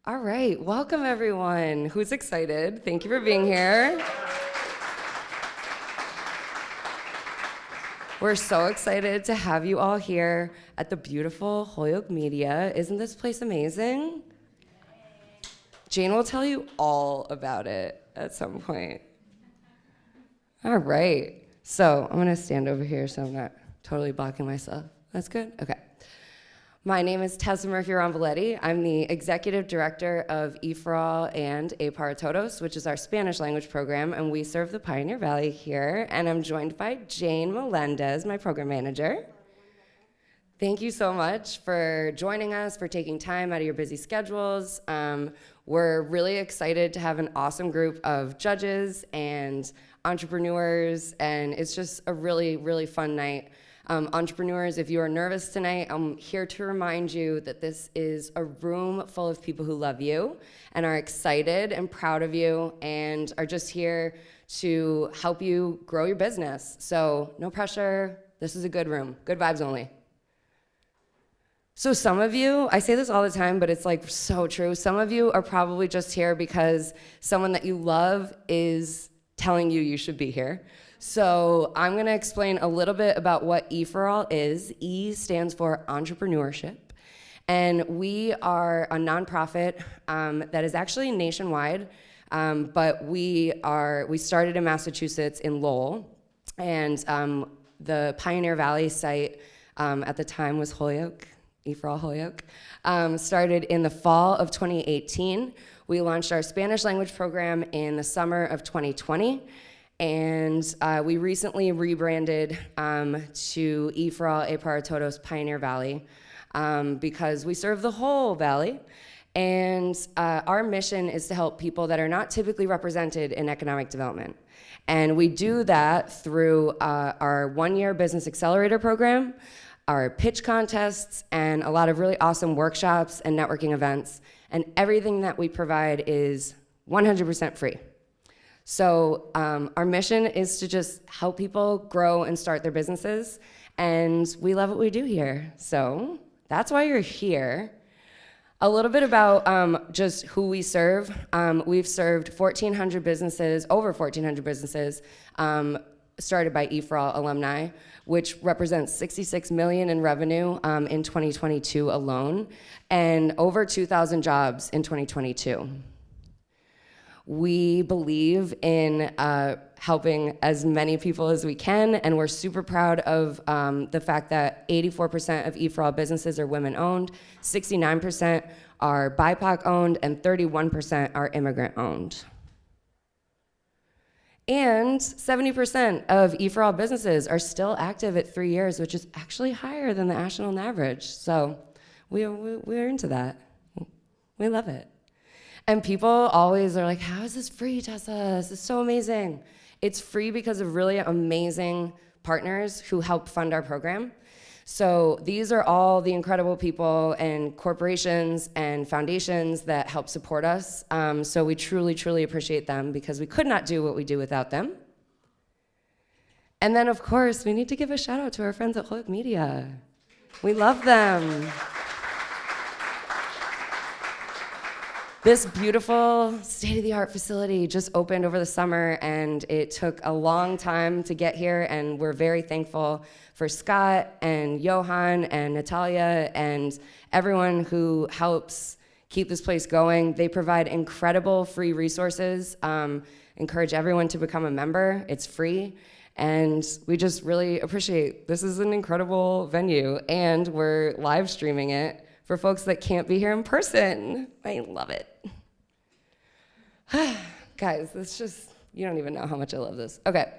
All right, welcome everyone. Who's excited? Thank you for being here. We're so excited to have you all here at the beautiful Holyoke Media. Isn't this place amazing? Jane will tell you all about it at some point. All right, so I'm gonna stand over here so I'm not totally blocking myself. That's good? Okay. My name is Tessa Murphy-Romboletti. I'm the Executive Director of EforAll and Peritore, which is our Spanish language program, and we serve the Pioneer Valley here. And I'm joined by Jane Melendez, my program manager. Thank you so much for joining us, for taking time out of your busy schedules. We're really excited to have an awesome group of judges and entrepreneurs, and it's just a really, really fun night. Entrepreneurs, if you are nervous tonight, I'm here to remind you that this is a room full of people who love you and are excited and proud of you and are just here to help you grow your business. So no pressure. This is a good room. Good vibes only. So some of you, I say this all the time, but it's like so true. Some of you are probably just here because someone that you love is telling you you should be here. So I'm gonna explain a little bit about what EforAll is. E stands for entrepreneurship. And we are a nonprofit that is actually nationwide, but we started in Massachusetts in Lowell. And the Pioneer Valley site at the time was Holyoke, EforAll Holyoke. Started in the fall of 2018. We launched our Spanish language program in the summer of 2020. And we recently rebranded to EforAll Peritore Pioneer Valley because we serve the whole valley. And our mission is to help people that are not typically represented in economic development. And we do that through our one-year Business Accelerator program, our pitch contests, and a lot of really awesome workshops and networking events. And everything that we provide is 100% free. So our mission is to just help people grow and start their businesses, and we love what we do here. So that's why you're here. A little bit about just who we serve. We've served 1,400 businesses, over 1,400 businesses, started by EforAll alumni, which represents $66 million in revenue in 2022 alone, and over 2,000 jobs in 2022. We believe in helping as many people as we can, and we're super proud of the fact that 84% of EforAll businesses are women-owned, 69% are BIPOC-owned, and 31% are immigrant-owned. And 70% of EforAll businesses are still active at 3 years, which is actually higher than the national average. So we're into that. We love it. And people always are like, how is this free, Tessa? This is so amazing. It's free because of really amazing partners who help fund our program. So these are all the incredible people and corporations and foundations that help support us. So we truly, truly appreciate them because we could not do what we do without them. And then, of course, we need to give a shout out to our friends at Holyoke Media. We love them. This beautiful state-of-the-art facility just opened over the summer, and it took a long time to get here, and we're very thankful for Scott and Johan and Natalia and everyone who helps keep this place going. They provide incredible free resources, encourage everyone to become a member. It's free, and we just really appreciate this is an incredible venue, and we're live streaming it for folks that can't be here in person. I love it. Guys, this just, you don't even know how much I love this. Okay.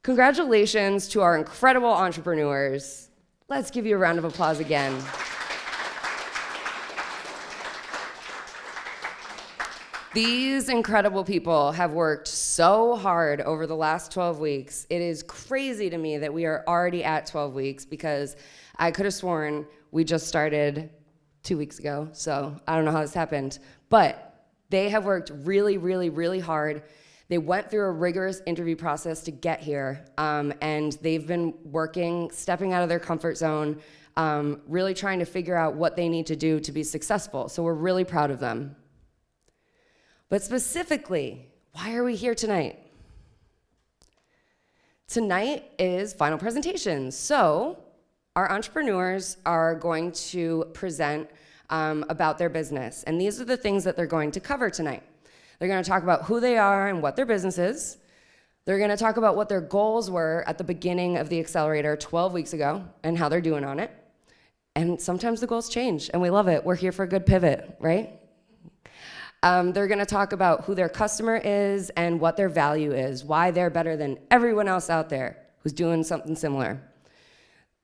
Congratulations to our incredible entrepreneurs. Let's give you a round of applause again. These incredible people have worked so hard over the last 12 weeks. It is crazy to me that we are already at 12 weeks because I could have sworn we just started 2 weeks ago, so I don't know how this happened. But they have worked really, really, really hard. They went through a rigorous interview process to get here, and they've been working, stepping out of their comfort zone, really trying to figure out what they need to do to be successful. So we're really proud of them. But specifically, why are we here tonight? Tonight is final presentations. So our entrepreneurs are going to present about their business. And these are the things that they're going to cover tonight. They're going to talk about who they are and what their business is. They're going to talk about what their goals were at the beginning of the Accelerator 12 weeks ago and how they're doing on it. And sometimes the goals change, and we love it. We're here for a good pivot, right? They're going to talk about who their customer is and what their value is, why they're better than everyone else out there who's doing something similar.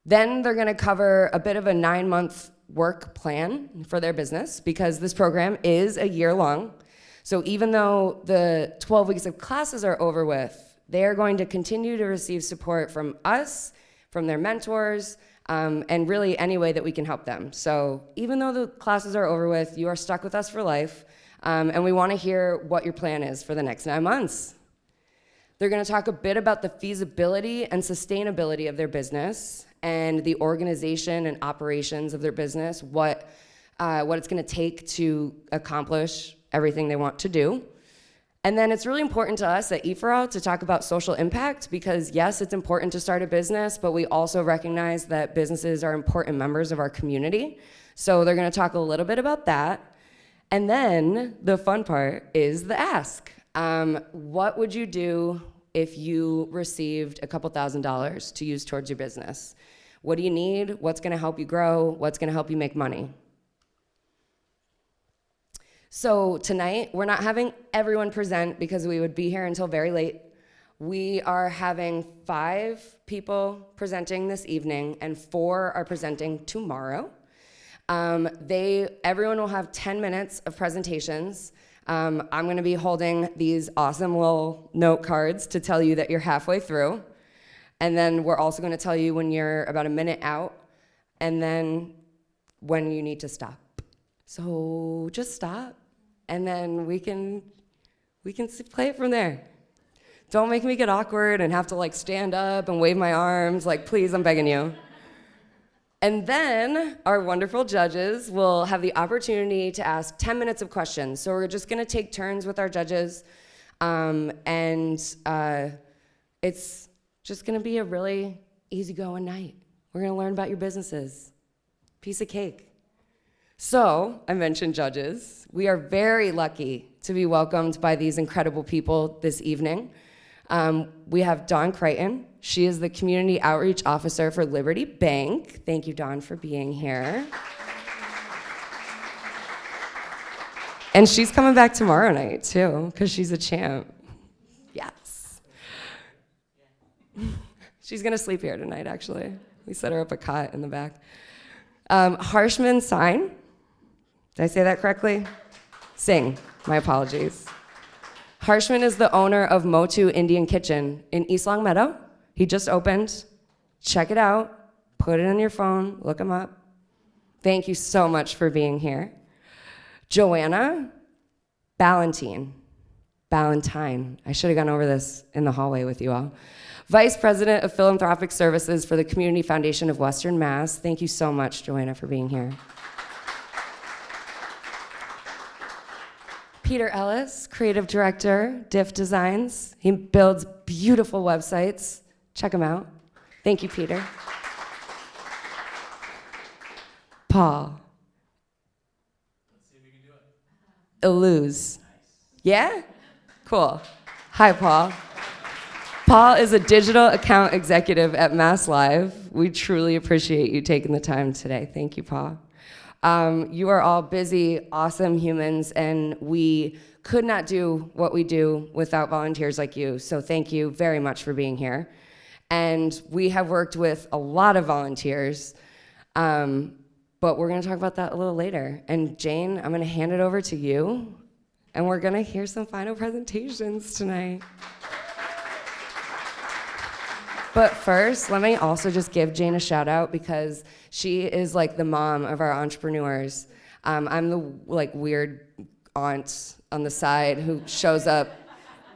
Then they're going to cover a bit of a 9-month work plan for their business, because this program is a year long. So even though the 12 weeks of classes are over with, they are going to continue to receive support from us, from their mentors, and really any way that we can help them. So even though the classes are over with, you are stuck with us for life. And we want to hear what your plan is for the next 9 months. They're going to talk a bit about the feasibility and sustainability of their business and the organization and operations of their business, what it's going to take to accomplish everything they want to do. And then it's really important to us at EforAll to talk about social impact, because yes, it's important to start a business, but we also recognize that businesses are important members of our community. So they're going to talk a little bit about that. And then the fun part is the ask. What would you do if you received a couple $1,000s to use towards your business? What do you need? What's going to help you grow? What's going to help you make money? So tonight, we're not having everyone present because we would be here until very late. We are having 5 people presenting this evening, and 4 are presenting tomorrow. Everyone will have 10 minutes of presentations. I'm going to be holding these awesome little note cards to tell you that you're halfway through. And then we're also going to tell you when you're about a minute out, and then when you need to stop. So just stop, and then we can play it from there. Don't make me get awkward and have to like stand up and wave my arms. Like, please, I'm begging you. And then our wonderful judges will have the opportunity to ask 10 minutes of questions. So we're just gonna take turns with our judges. It's just gonna be a really easygoing night. We're gonna learn about your businesses. Piece of cake. So, I mentioned judges. We are very lucky to be welcomed by these incredible people this evening. We have Dawn Crichton. She is the Community Outreach Officer for Liberty Bank. Thank you, Dawn, for being here. And she's coming back tomorrow night, too, because she's a champ. Yes. She's going to sleep here tonight, actually. We set her up a cot in the back. Harshman Sign. Did I say that correctly? Singh. My apologies. Harshman is the owner of Motu Indian Kitchen in East Longmeadow. He just opened. Check it out. Put it on your phone. Look him up. Thank you so much for being here. Joanna Ballantyne. I should have gone over this in the hallway with you all. Vice President of Philanthropic Services for the Community Foundation of Western Mass. Thank you so much, Joanna, for being here. Peter Ellis, Creative Director, Diff Designs. He builds beautiful websites. Check him out. Thank you, Peter. Paul. Let's see if we can do it. Iluse. Yeah? Cool. Hi, Paul. Paul is a digital account executive at Mass Live. We truly appreciate you taking the time today. Thank you, Paul. You are all busy, awesome humans, and we could not do what we do without volunteers like you. So thank you very much for being here. And we have worked with a lot of volunteers, but we're going to talk about that a little later. And Jane, I'm going to hand it over to you, and we're going to hear some final presentations tonight. But first, let me also just give Jane a shout out, because she is like the mom of our entrepreneurs. I'm the weird aunt on the side who shows up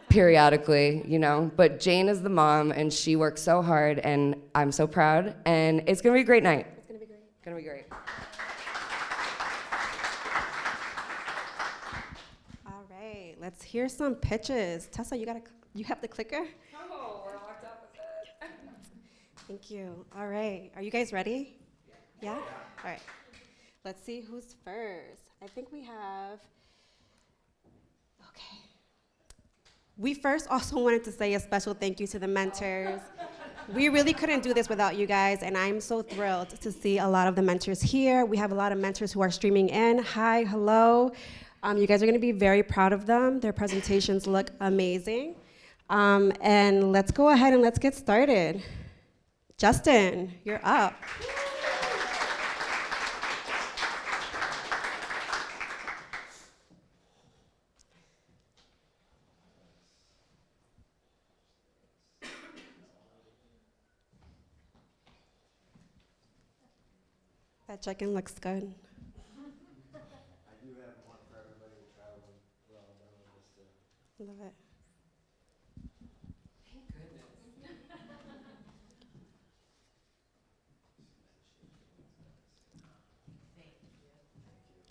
periodically, you know. But Jane is the mom, and she works so hard, and I'm so proud. And it's gonna be a great night. It's gonna be great. gonna be great. All right, let's hear some pitches. Tessa, you have the clicker? Oh, we're locked up with it. Thank you. All right, are you guys ready? Yeah? All right. Let's see who's first. I think we have, okay. We first also wanted to say a special thank you to the mentors. We really couldn't do this without you guys, and I'm so thrilled to see a lot of the mentors here. We have a lot of mentors who are streaming in. Hi, hello. You guys are gonna be very proud of them. Their presentations look amazing. And let's go ahead and let's get started. Justin, you're up. That check-in looks good. I do have one for everybody to try when we're all done with this too. Love it. Thank goodness.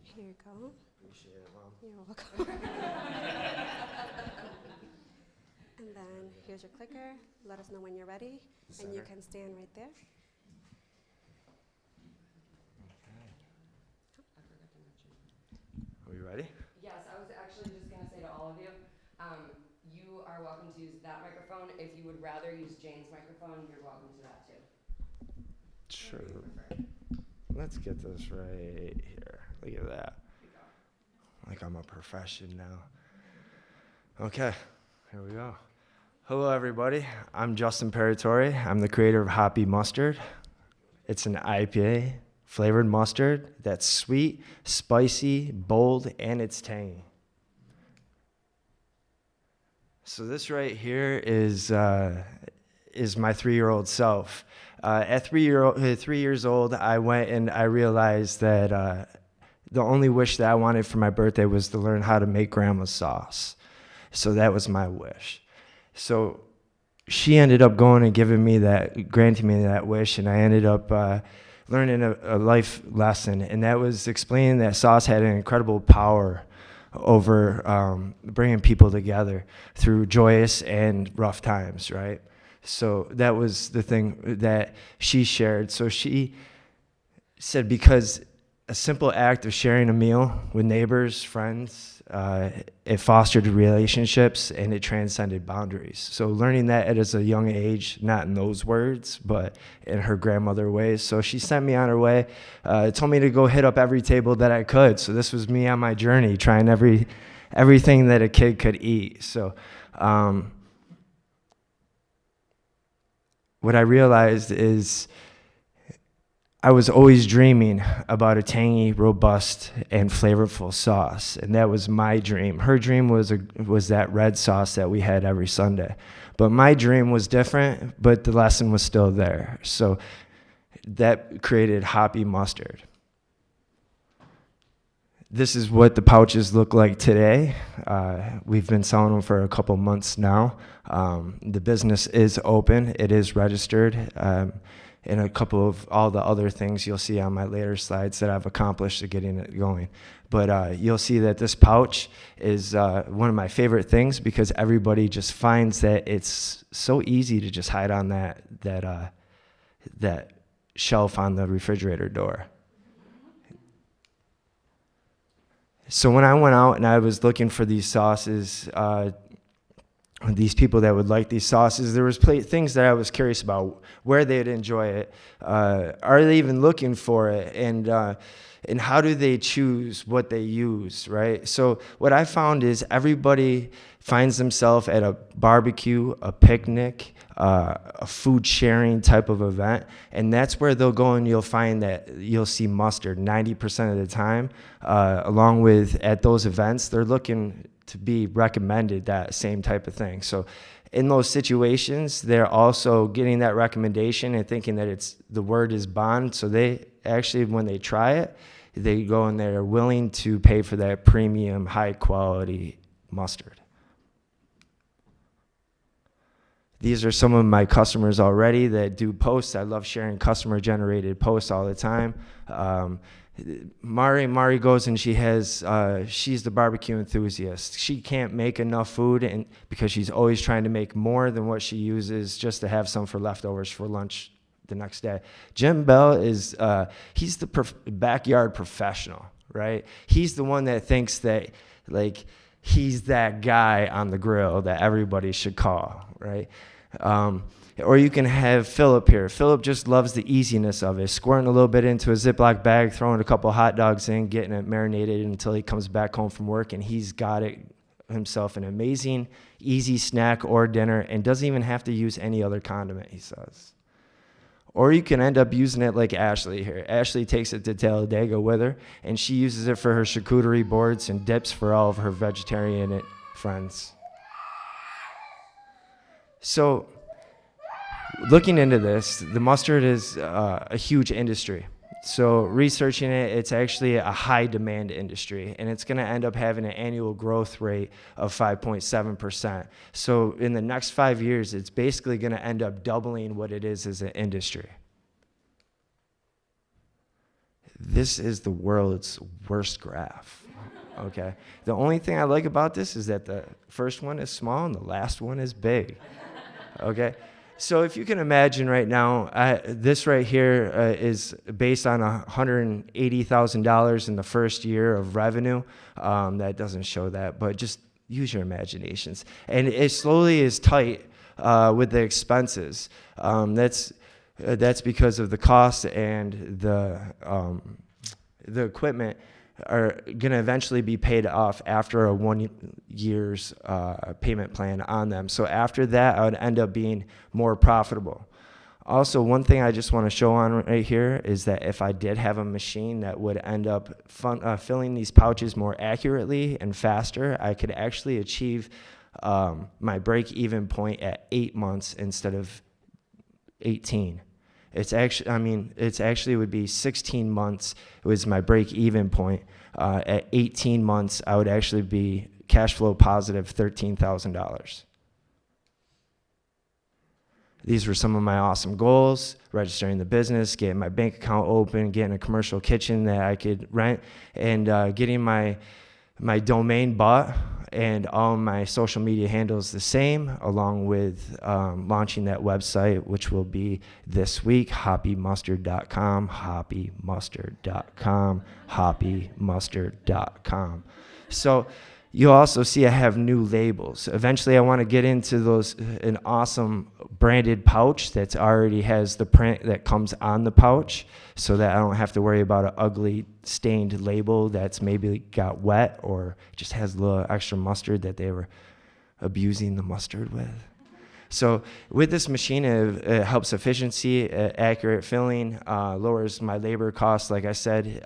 Here you go. Appreciate it, Mom. You're welcome. And then here's your clicker. Let us know when you're ready. And you Center. can stand right there. Are we ready? Yes, I was actually just gonna say to all of you, you are welcome to use that microphone. If you would rather use Jane's microphone, you're welcome to that too. Sure. Whatever you prefer. Let's get this right here. Look at that. Like I'm a profession now. Okay, here we go. Hello, everybody. I'm Justin Peritore. I'm the creator of Hoppy Mustard. It's an IPA flavored mustard that's sweet, spicy, bold, and it's tangy. So this right here is my 3-year-old self. At 3 years old, I went and I realized that the only wish that I wanted for my birthday was to learn how to make grandma's sauce. So that was my wish. So she ended up going and granting me that wish, and I ended up learning a life lesson, and that was explaining that sauce had an incredible power over bringing people together through joyous and rough times, right? So that was the thing that she shared. So she said, because a simple act of sharing a meal with neighbors, friends, it fostered relationships and it transcended boundaries. So learning that at a young age, not in those words, but in her grandmother ways. So she sent me on her way, told me to go hit up every table that I could. So this was me on my journey, trying everything that a kid could eat. So what I realized is I was always dreaming about a tangy, robust, and flavorful sauce, and that was my dream. Her dream was that red sauce that we had every Sunday, but my dream was different, but the lesson was still there. So that created Hoppy Mustard. This is what the pouches look like today. We've been selling them for a couple months now. The business is open. It is registered. And a couple of all the other things you'll see on my later slides that I've accomplished to getting it going. But you'll see that this pouch is one of my favorite things because everybody just finds that it's so easy to just hide on that shelf on the refrigerator door. So when I went out and I was looking for these sauces, these people that would like these sauces, there was things that I was curious about, where they'd enjoy it, are they even looking for it, and how do they choose what they use, right? So what I found is everybody finds themselves at a barbecue, a picnic, a food sharing type of event, and that's where they'll go and you'll find that you'll see mustard 90% of the time, along with at those events, they're looking to be recommended that same type of thing. So in those situations, they're also getting that recommendation and thinking that the word is bond. So they actually, when they try it, they go and they're willing to pay for that premium, high quality mustard. These are some of my customers already that do posts. I love sharing customer-generated posts all the time. Mari goes and she's the barbecue enthusiast. She can't make enough food because she's always trying to make more than what she uses just to have some for leftovers for lunch the next day. Jim Bell is, he's the backyard professional, right? He's the one that thinks that, like, he's that guy on the grill that everybody should call, right? Or you can have Philip here. Philip just loves the easiness of it, squirting a little bit into a Ziploc bag, throwing a couple hot dogs in, getting it marinated until he comes back home from work, and he's got it himself an amazing, easy snack or dinner, and doesn't even have to use any other condiment, he says. Or you can end up using it like Ashley here. Ashley takes it to Talladega with her, and she uses it for her charcuterie boards and dips for all of her vegetarian friends. So, looking into this, the mustard is a huge industry. So researching it, it's actually a high demand industry, and it's going to end up having an annual growth rate of 5.7%. So in the next 5 years, it's basically going to end up doubling what it is as an industry. This is the world's worst graph. Okay. The only thing I like about this is that the first one is small and the last one is big. Okay. So if you can imagine right now, this right here is based on $180,000 in the first year of revenue. That doesn't show that, but just use your imaginations. And it slowly is tight with the expenses. That's because of the cost, and the equipment are going to eventually be paid off after a 1 year's payment plan on them. So after that, I would end up being more profitable. Also, one thing I just want to show on right here is that if I did have a machine that would end up filling these pouches more accurately and faster, I could actually achieve my break-even point at 8 months instead of 18. It's actually would be 16 months was my break-even point. At 18 months, I would actually be cash flow positive $13,000. These were some of my awesome goals: registering the business, getting my bank account open, getting a commercial kitchen that I could rent, and getting my domain bought and all my social media handles the same, along with launching that website, which will be this week: hoppymustard.com, hoppymustard.com, hoppymustard.com. So you'll also see I have new labels. Eventually I want to get into an awesome branded pouch that already has the print that comes on the pouch, so that I don't have to worry about an ugly stained label that's maybe got wet or just has a little extra mustard that they were abusing the mustard with. So with this machine, it helps efficiency, accurate filling, lowers my labor costs, like I said,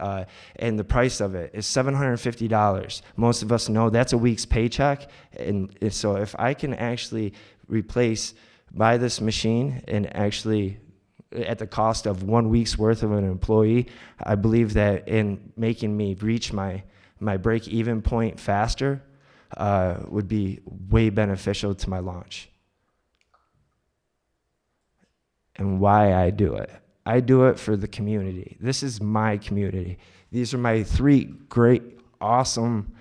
and the price of it is $750. Most of us know that's a week's paycheck, and so if I can actually buy this machine and actually at the cost of 1 week's worth of an employee, I believe that in making me reach my break-even point faster would be way beneficial to my launch. And why I do it. I do it for the community. This is my community. These are my 3 great, awesome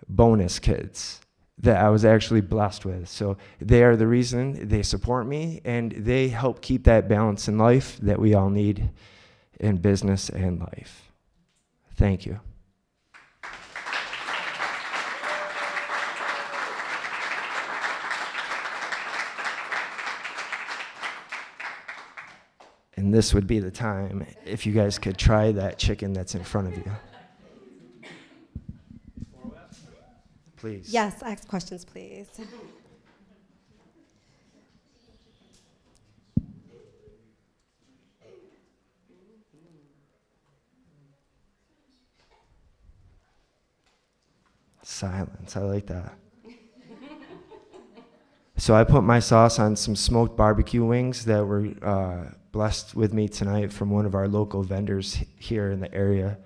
bonus kids that I was actually blessed with. So they are the reason they support me, and they help keep that balance in life that we all need in business and life. Thank you. And this would be the time if you guys could try that chicken that's in front of you. Please. Yes, ask questions, please. Silence, I like that. So I put my sauce on some smoked barbecue wings that were blessed with me tonight from one of our local vendors here in the area.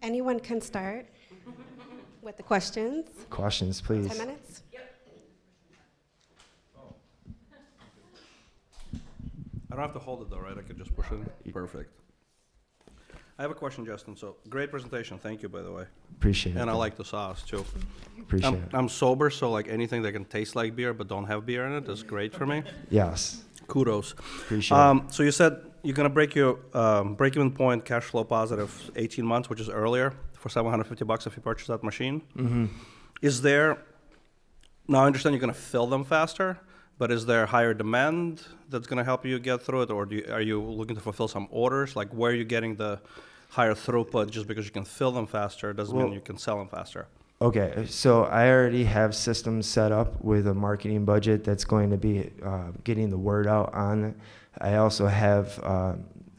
Anyone can start. With the questions. Questions, please. 10 minutes. I don't have to hold it though, right? I could just push it in? Perfect. I have a question, Justin. So, great presentation. Thank you, by the way. Appreciate it. And I like the sauce, too. Appreciate it. I'm sober, so like anything that can taste like beer but don't have beer in it is great for me. Yes. Kudos. Appreciate it. So you said you're gonna break your break-even point, cash flow positive, 18 months, which is earlier, for $750 if you purchase that machine. Mm-hmm. Is there? Now I understand you're gonna fill them faster, but is there higher demand that's gonna help you get through it, or are you looking to fulfill some orders? Like, where are you getting the higher throughput? Just because you can fill them faster doesn't mean you can sell them faster. Okay, so I already have systems set up with a marketing budget that's going to be getting the word out on it. I also have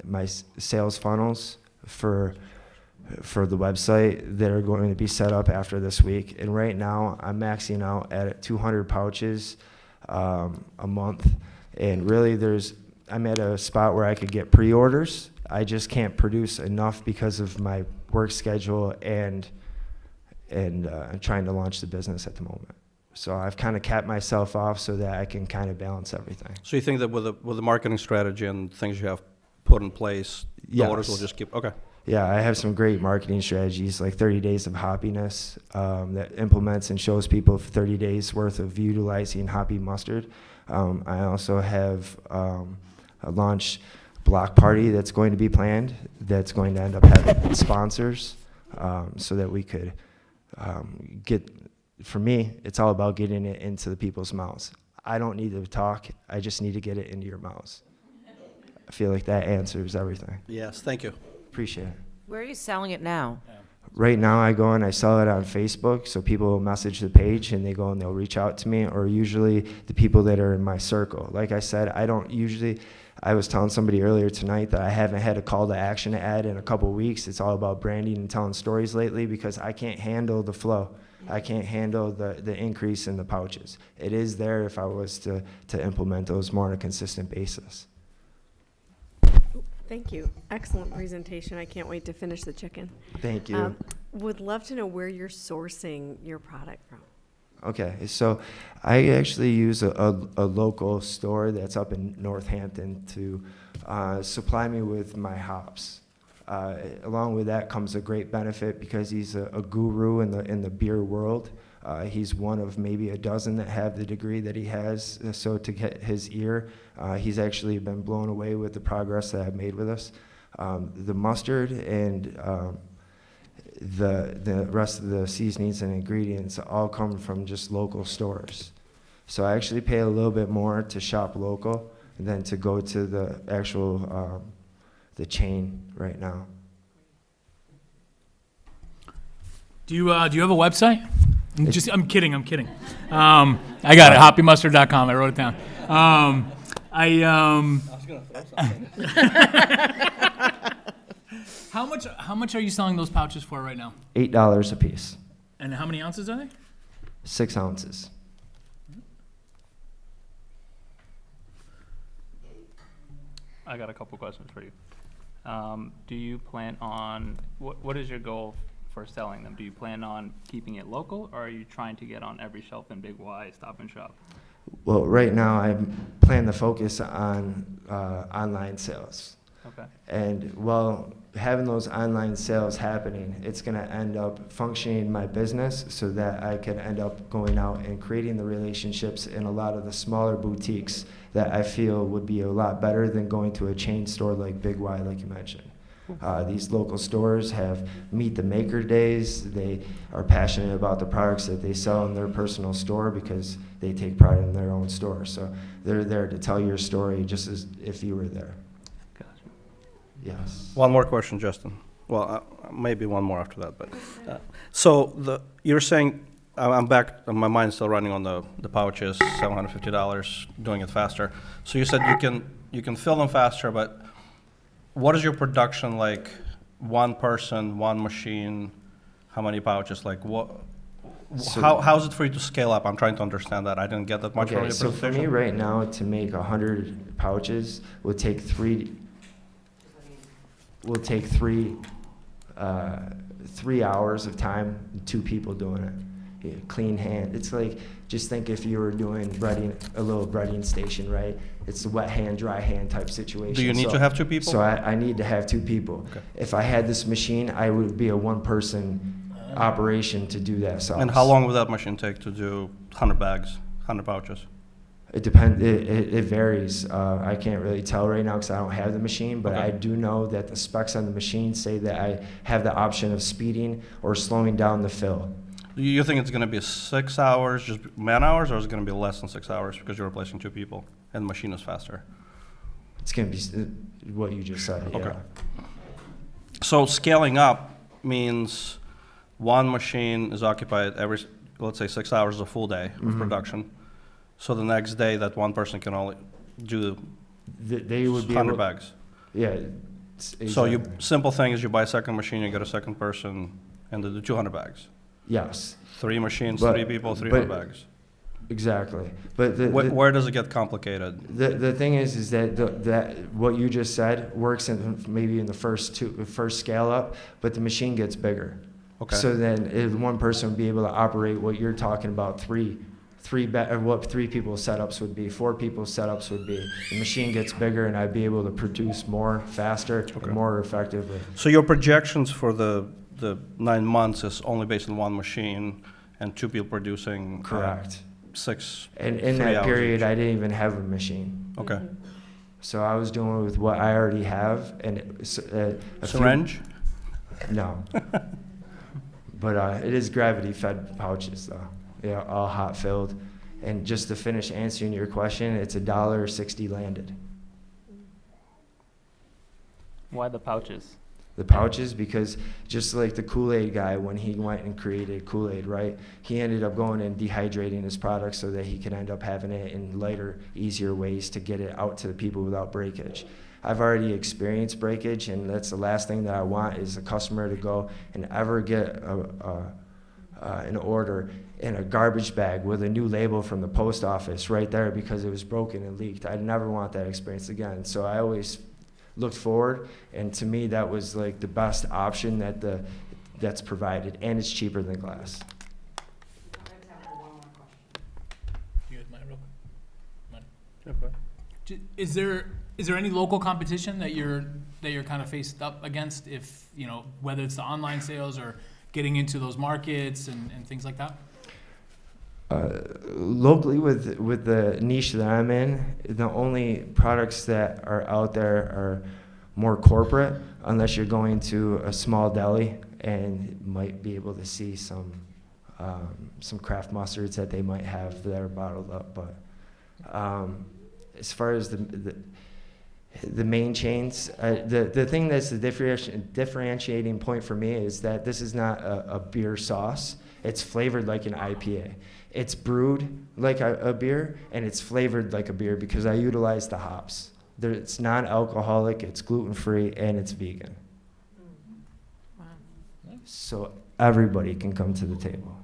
my sales funnels for the website that are going to be set up after this week. And right now, I'm maxing out at 200 pouches a month. And really, I'm at a spot where I could get pre-orders. I just can't produce enough because of my work schedule and trying to launch the business at the moment. So I've kind of capped myself off so that I can kind of balance everything. So you think that with the marketing strategy and things you have put in place, the orders will just keep, okay. Yeah, I have some great marketing strategies, like 30 days of hoppiness that implements and shows people 30 days worth of utilizing hoppy mustard. I also have a launch block party that's going to be planned that's going to end up having sponsors so that we could for me, it's all about getting it into the people's mouths. I don't need to talk, I just need to get it into your mouths. I feel like that answers everything. Yes, thank you. Appreciate it. Where are you selling it now? Right now I go and I sell it on Facebook, so people will message the page and they go and they'll reach out to me, or usually the people that are in my circle. Like I said, I was telling somebody earlier tonight that I haven't had a call to action ad in a couple weeks. It's all about branding and telling stories lately because I can't handle the flow. I can't handle the increase in the pouches. It is there if I was to implement those more on a consistent basis. Thank you. Excellent presentation. I can't wait to finish the chicken. Thank you. Would love to know where you're sourcing your product from. Okay, so I actually use a local store that's up in Northampton to supply me with my hops. Along with that comes a great benefit because he's a guru in the beer world. He's one of maybe a dozen that have the degree that he has. So to get his ear, he's actually been blown away with the progress that I've made with us. The mustard and the rest of the seasonings and ingredients all come from just local stores. So I actually pay a little bit more to shop local than to go to the actual the chain right now. Do you have a website? I'm kidding. I got it. Hoppymustard.com. I wrote it down. I was gonna throw something. How much are you selling those pouches for right now? $8 a piece. And how many ounces are they? 6 ounces. I got a couple questions for you. Do you plan on, what is your goal for selling them? Do you plan on keeping it local, or are you trying to get on every shelf in Big Y, Stop and Shop? Well, right now I plan to focus on online sales. Okay. And while having those online sales happening, it's going to end up functioning my business so that I can end up going out and creating the relationships in a lot of the smaller boutiques that I feel would be a lot better than going to a chain store like Big Y, like you mentioned. These local stores have Meet the Maker days. They are passionate about the products that they sell in their personal store because they take pride in their own store. So they're there to tell your story just as if you were there. Gotcha. Yes. One more question, Justin. Well, maybe one more after that. But so you're saying, I'm back. My mind's still running on the pouches, $750, doing it faster. So you said you can fill them faster, but what is your production like? One person, one machine, how many pouches? Like what? How is it for you to scale up? I'm trying to understand that. I didn't get that much from Okay, your so for presentation. me right now to make 100 pouches would take three 3 hours of time, 2 people doing it. Yeah, clean hand. It's like, just think if you were doing breading, a little breading station, right? It's a wet hand, dry hand type situation. Do you need to have 2 people? So I need to have 2 people. Okay. If I had this machine, I would be a 1-person operation to do that sauce. And how long would that machine take to do 100 bags, 100 pouches? It depends. It varies. I can't really tell right now because I don't have the machine, but Okay. I do know that the specs on the machine say that I have the option of speeding or slowing down the fill. Do you think it's going to be 6 hours, just man hours, or is it going to be less than 6 hours because you're replacing 2 people and the machine is faster? It's going to be what you just said. Okay. Yeah. So scaling up means one machine is occupied every, let's say, 6 hours a full day of production. So the next day, that one person can only do They would be 100 able, bags. Yeah. So you, exactly. simple thing is you buy a second machine, you get a second person, and they do 200 bags. Yes. 3 machines, But- 3 people, 300 but- bags. Exactly. But Where does it get complicated? the thing is that that what you just said works maybe in the first scale up, but the machine gets bigger. Okay. So then one person would be able to operate what you're talking about, what 3 people's setups would be, 4 people's setups would be. The machine gets bigger and I'd be able to produce more, faster, Okay. and more effectively. So your projections for the 9 months is only based on one machine and 2 people producing Correct. 6. And in 3 that hours period, each. I didn't even have a machine. Okay. So I was doing it with what I already have. And a few- Syringe? No. But it is gravity-fed pouches, though. Yeah, all hot filled. And just to finish answering your question, it's $1.60 landed. Why the pouches? The pouches, because just like the Kool-Aid guy, when he went and created Kool-Aid, right? He ended up going and dehydrating his product so that he could end up having it in lighter, easier ways to get it out to the people without breakage. I've already experienced breakage, and that's the last thing that I want is a customer to go and ever get an order in a garbage bag with a new label from the post office right there because it was broken and leaked. I'd never want that experience again. So I always looked forward, and to me that was like the best option that's provided, and it's cheaper than glass. You guys mind real quick? Is there any local competition that you're kind of faced up against, if whether it's the online sales or getting into those markets and things like that? Locally, with the niche that I'm in, the only products that are out there are more corporate, unless you're going to a small deli and might be able to see some craft mustards that they might have that are bottled up. But as far as the main chains, the thing that's the differentiating point for me is that this is not a beer sauce. It's flavored like an IPA. It's brewed like a beer, and it's flavored like a beer because I utilize the hops. It's non-alcoholic, it's gluten-free, and it's vegan. Wow. So everybody can come to the table.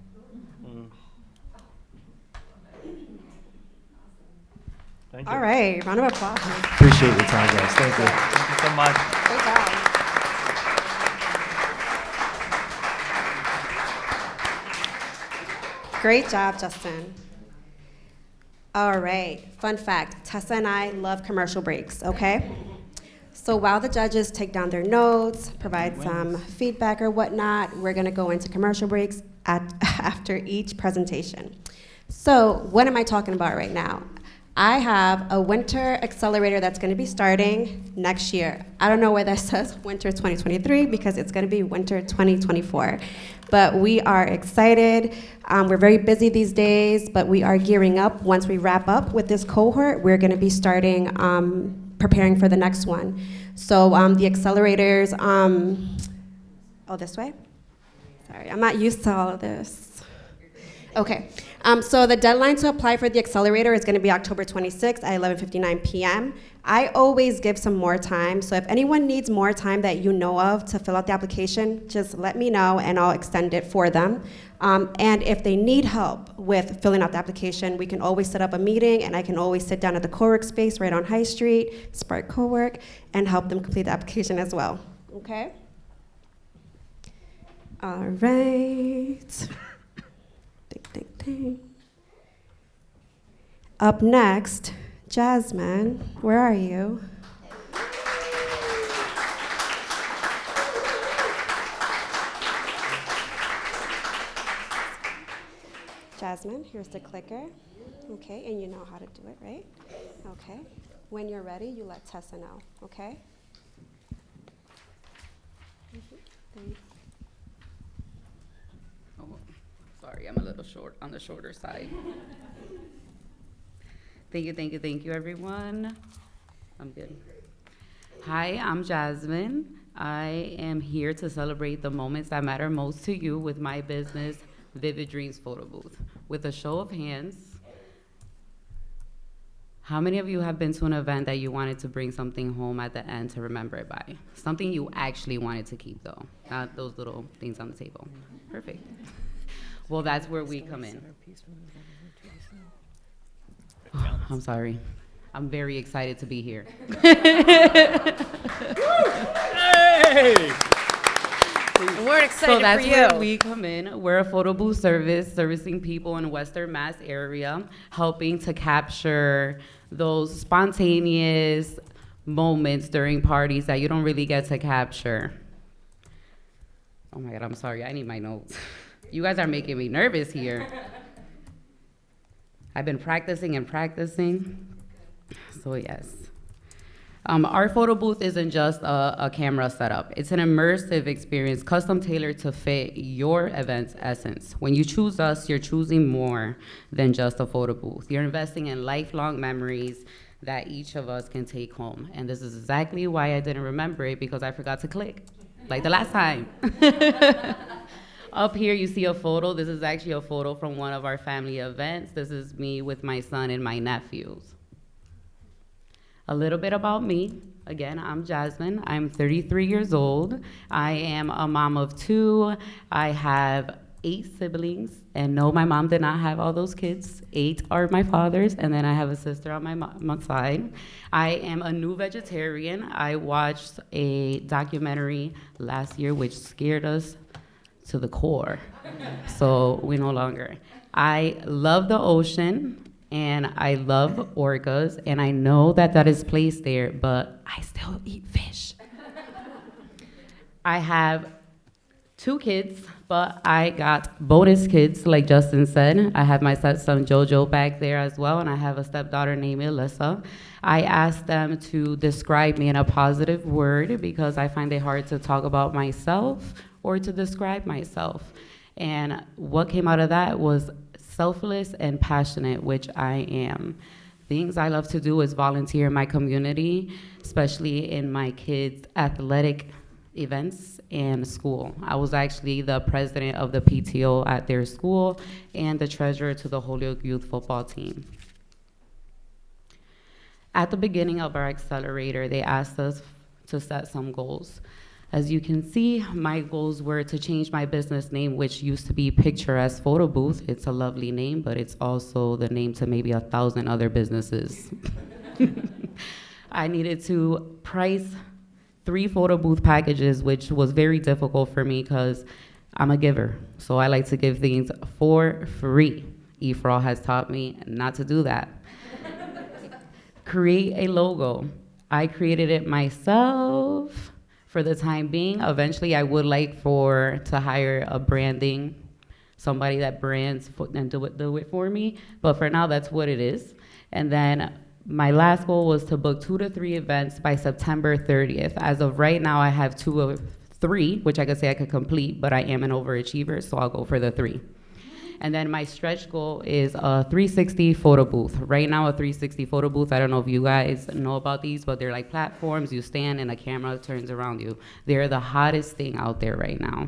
Thank you. All right, round of applause. Appreciate your time, guys. Thank you. Thank you so much. Great job. Great job, Justin. All right, fun fact, Tessa and I love commercial breaks, okay? So while the judges take down their notes, provide some feedback or whatnot, we're gonna go into commercial breaks after each presentation. So what am I talking about right now? I have a winter accelerator that's gonna be starting next year. I don't know why that says winter 2023 because it's gonna be winter 2024. But we are excited. We're very busy these days, but we are gearing up. Once we wrap up with this cohort, we're gonna be starting preparing for the next one. So the accelerators, oh, this way? Sorry, I'm not used to all of this. Okay, so the deadline to apply for the accelerator is gonna be October 26th at 11:59 p.m. I always give some more time, so if anyone needs more time that you know of to fill out the application, just let me know and I'll extend it for them. And if they need help with filling out the application, we can always set up a meeting and I can always sit down at the co-work space right on High Street, Spark Co-work, and help them complete the application as well, okay? All right. Ding, ding, ding. Up next, Jazmin, where are you? Jazmin, here's the clicker. Okay, and you know how to do it, right? Okay. When you're ready, you let Tessa know, okay? There you go. Oh, sorry, I'm a little short, on the shorter side. Thank you, everyone. I'm good. Hi, I'm Jazmin. I am here to celebrate the moments that matter most to you with my business, Vivid Dreams Photo Booth. With a show of hands, how many of you have been to an event that you wanted to bring something home at the end to remember it by? Something you actually wanted to keep, though, not those little things on the table. Perfect. Well, that's where we come in. Oh, I'm sorry. I'm very excited to be here. Hey! And we're excited So that's for where you. we come in. We're a photo booth service servicing people in Western Mass area, helping to capture those spontaneous moments during parties that you don't really get to capture. Oh my God, I'm sorry. I need my notes. You guys are making me nervous here. I've been practicing and practicing. So yes. Our photo booth isn't just a camera setup. It's an immersive experience, custom tailored to fit your event's essence. When you choose us, you're choosing more than just a photo booth. You're investing in lifelong memories that each of us can take home. And this is exactly why I didn't remember it, because I forgot to click, like the last time. Up here, you see a photo. This is actually a photo from one of our family events. This is me with my son and my nephews. A little bit about me. Again, I'm Jazmin. I'm 33 years old. I am a mom of 2. I have 8 siblings. And no, my mom did not have all those kids. 8 are my father's, and then I have a sister on my mom's side. I am a new vegetarian. I watched a documentary last year which scared us to the core. So we no longer. I love the ocean. And I love orcas, and I know that that is placed there, but I still eat fish. I have 2 kids, but I got bonus kids, like Justin said. I have my stepson Jojo back there as well, and I have a stepdaughter named Alyssa. I asked them to describe me in a positive word because I find it hard to talk about myself or to describe myself. And what came out of that was selfless and passionate, which I am. Things I love to do is volunteer in my community, especially in my kids' athletic events and school. I was actually the president of the PTO at their school and the treasurer to the Holyoke youth football team. At the beginning of our Accelerator, they asked us to set some goals. As you can see, my goals were to change my business name, which used to be Picturesque Photo Booth. It's a lovely name, but it's also the name to maybe 1,000 other businesses. I needed to price 3 photo booth packages, which was very difficult for me because I'm a giver. So I like to give things for free. EforAll has taught me not to do that. Create a logo. I created it myself. For the time being, eventually I would like to hire a branding, somebody that brands and do it for me. But for now, that's what it is. And then my last goal was to book 2 to 3 events by September 30th. As of right now, I have 2 or 3, which I could say I could complete, but I am an overachiever, so I'll go for the 3. And then my stretch goal is a 360 photo booth. Right now, a 360 photo booth, I don't know if you guys know about these, but they're like platforms. You stand and a camera turns around you. They're the hottest thing out there right now.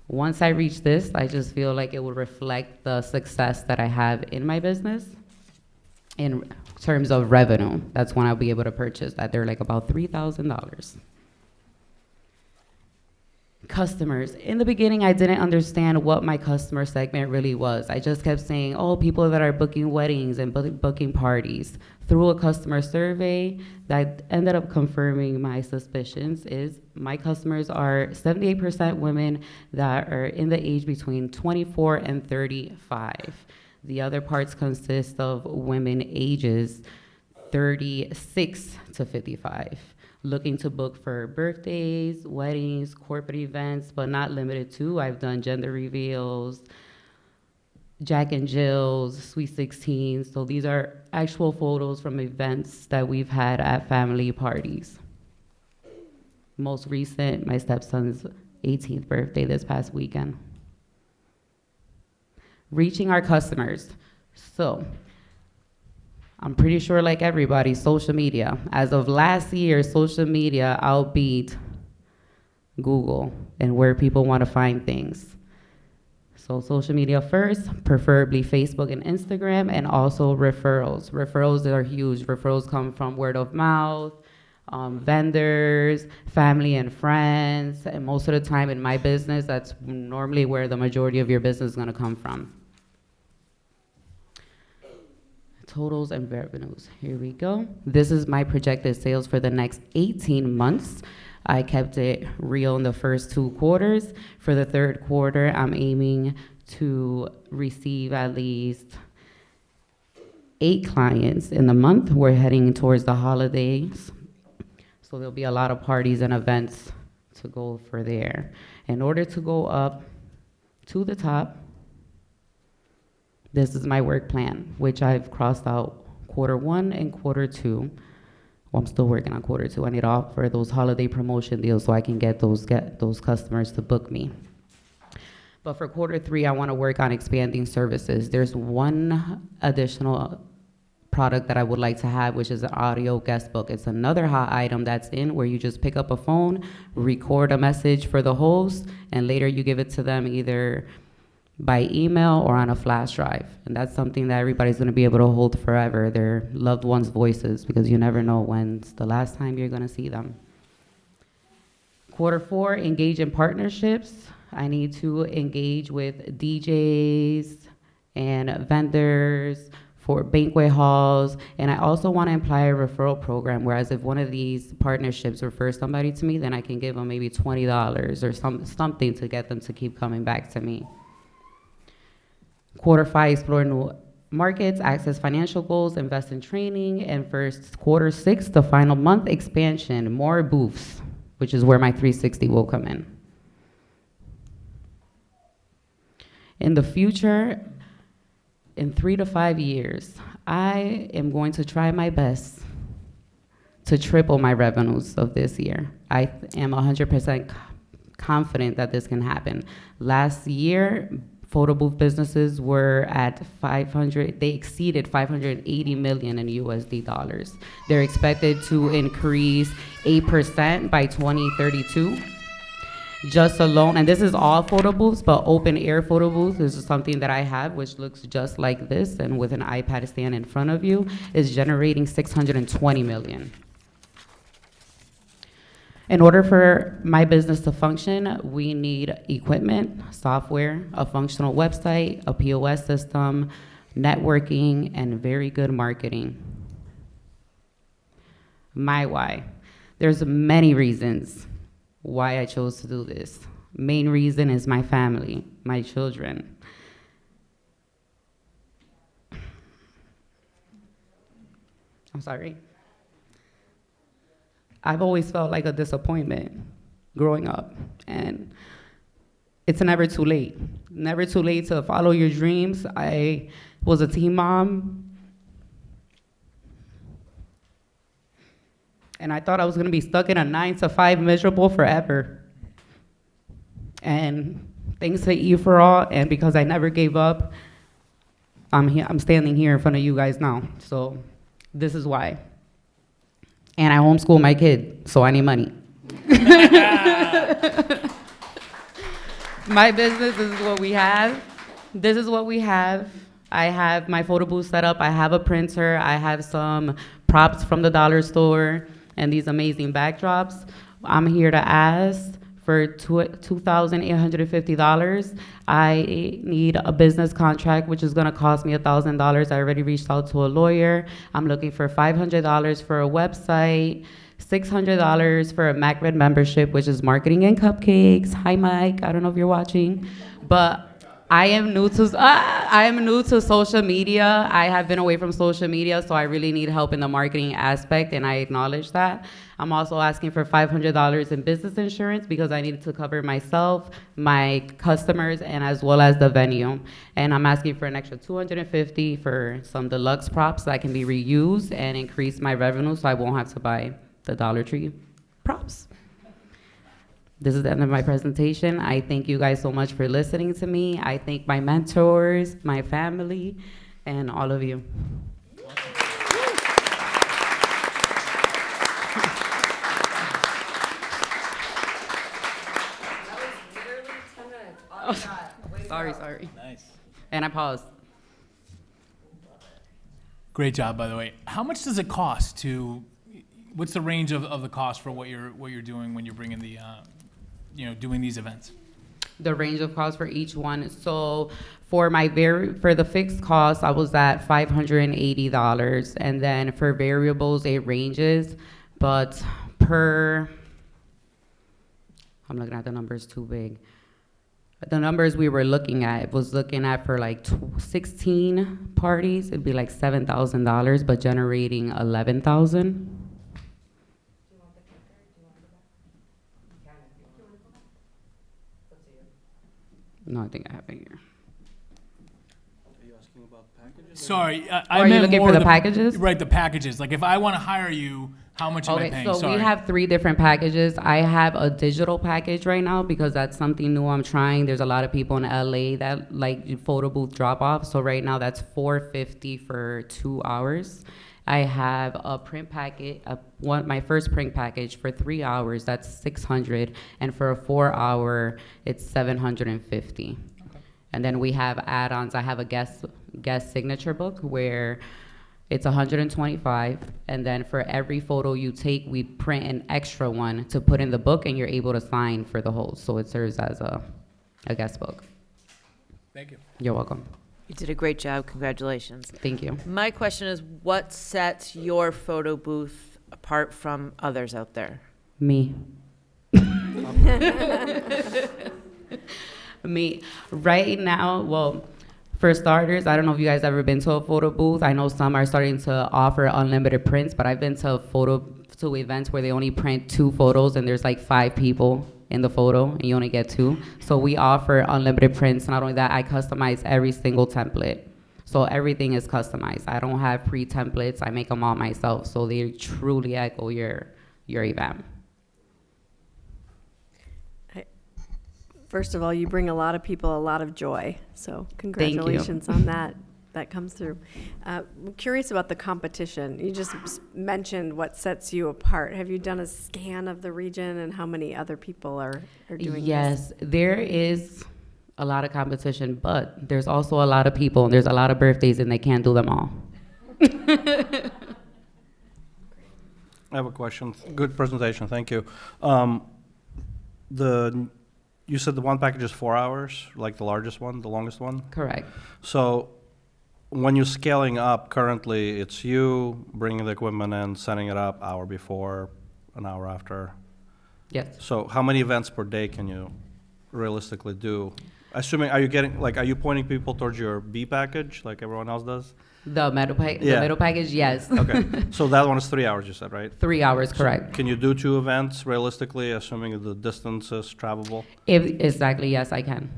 Once I reach this, I just feel like it will reflect the success that I have in my business in terms of revenue. That's when I'll be able to purchase that. They're like about $3,000. Customers. In the beginning, I didn't understand what my customer segment really was. I just kept saying, oh, people that are booking weddings and booking parties. Through a customer survey that ended up confirming my suspicions is my customers are 78% women that are in the age between 24 and 35. The other parts consist of women ages 36 to 55. Looking to book for birthdays, weddings, corporate events, but not limited to. I've done gender reveals, Jack and Jill's, Sweet 16. So these are actual photos from events that we've had at family parties. Most recent, my stepson's 18th birthday this past weekend. Reaching our customers. So I'm pretty sure, like everybody, social media. As of last year, social media outbeat Google and where people want to find things. So social media first, preferably Facebook and Instagram, and also referrals. Referrals are huge. Referrals come from word of mouth, vendors, family and friends, and most of the time in my business, that's normally where the majority of your business is going to come from. Totals and revenues. Here we go. This is my projected sales for the next 18 months. I kept it real in the first 2 quarters. For the third quarter, I'm aiming to receive at least 8 clients in the month. We're heading towards the holidays, so there'll be a lot of parties and events to go for there. In order to go up to the top, this is my work plan, which I've crossed out Q1 and Q2. Well, I'm still working on Q2. I need to offer those holiday promotion deals so I can get those customers to book me. But for Q3, I want to work on expanding services. There's one additional product that I would like to have, which is an audio guest book. It's another hot item that's in where you just pick up a phone, record a message for the host, and later you give it to them either by email or on a flash drive. And that's something that everybody's going to be able to hold forever, their loved ones' voices, because you never know when's the last time you're going to see them. Q4, engage in partnerships. I need to engage with DJs and vendors for banquet halls, and I also want to apply a referral program, whereas if one of these partnerships refers somebody to me, then I can give them maybe $20 or something to get them to keep coming back to me. Q5, explore new markets, access financial goals, invest in training, and first Q6, the final month, expansion, more booths, which is where my 360 will come in. In the future, in 3 to 5 years, I am going to try my best to triple my revenues of this year. I am 100% confident that this can happen. Last year, photo booth businesses were at they exceeded 580 million in USD dollars. They're expected to increase 8% by 2032. Just alone, and this is all photo booths, but open air photo booths, this is something that I have, which looks just like this, and with an iPad stand in front of you, is generating 620 million. In order for my business to function, we need equipment, software, a functional website, a POS system, networking, and very good marketing. My why. There's many reasons why I chose to do this. Main reason is my family, my children. I'm sorry. I've always felt like a disappointment growing up, and it's never too late. Never too late to follow your dreams. I was a teen mom, and I thought I was gonna be stuck in a 9 to 5 miserable forever. And thanks to EforAll, and because I never gave up, I'm standing here in front of you guys now. So this is why. And I homeschool my kid, so I need money. My business is what we have. This is what we have. I have my photo booth set up. I have a printer. I have some props from the dollar store and these amazing backdrops. I'm here to ask for $2,850. I need a business contract, which is going to cost me $1,000. I already reached out to a lawyer. I'm looking for $500 for a website, $600 for a MacRed membership, which is marketing and cupcakes. Hi, Mike. I don't know if you're watching, but I am new to social media. I have been away from social media, so I really need help in the marketing aspect, and I acknowledge that. I'm also asking for $500 in business insurance because I need to cover myself, my customers, and as well as the venue. And I'm asking for an extra $250 for some deluxe props that can be reused and increase my revenue so I won't have to buy the Dollar Tree props. This is the end of my presentation. I thank you guys so much for listening to me. I thank my mentors, my family, and all of you. Sorry. Nice. And I paused. Great job, by the way. How much does it cost to? What's the range of the cost for what you're doing when you're bringing the, doing these events? The range of cost for each one. So for the fixed cost, I was at $580, and then for variables it ranges, but I'm looking at the numbers too big. The numbers we were looking at for like 16 parties, it'd be like $7,000, but generating $11,000. No, I think I have it here. Are you asking about packages? Sorry, Are you looking for the packages? Right, the packages. Like if I want to hire you, how much am I paying? So Sorry. we have 3 different packages. I have a digital package right now because that's something new I'm trying. There's a lot of people in LA that like photo booth drop off. So right now that's $450 for 2 hours. I have a print packet, my first print package for 3 hours, that's $600, and for a 4-hour, it's $750. Okay. And then we have add-ons. I have a guest signature book where it's $125, and then for every photo you take, we print an extra one to put in the book, and you're able to sign for the whole. So it serves as a guest book. Thank you. You're welcome. You did a great job. Congratulations. Thank you. My question is, what sets your photo booth apart from others out there? Me. Me. Right now, well, for starters, I don't know if you guys ever been to a photo booth. I know some are starting to offer unlimited prints, but I've been to events where they only print 2 photos and there's like 5 people in the photo and you only get 2. So we offer unlimited prints. Not only that, I customize every single template. So everything is customized. I don't have pre-templates. I make them all myself. So they truly echo your event. First of all, you bring a lot of people a lot of joy. So congratulations on that. That comes through. I'm curious about the competition. You just mentioned what sets you apart. Have you done a scan of the region and how many other people are doing Yes, there is a lot of competition, but there's also a lot of people, and there's a lot of birthdays, and they can't do them all. I have a question. Good presentation, thank you. You said the one package is 4 hours, like the largest one, the longest one? Correct. So when you're scaling up currently, it's you bringing the equipment in, setting it up hour before, an hour after? Yes. So how many events per day can you realistically do? Assuming, are you pointing people towards your B package like everyone else does? The middle package, yes. Okay, so that one is 3 hours, you said, right? 3 hours, correct. Can you do 2 events realistically, assuming the distance is travelable? Exactly, yes, I can.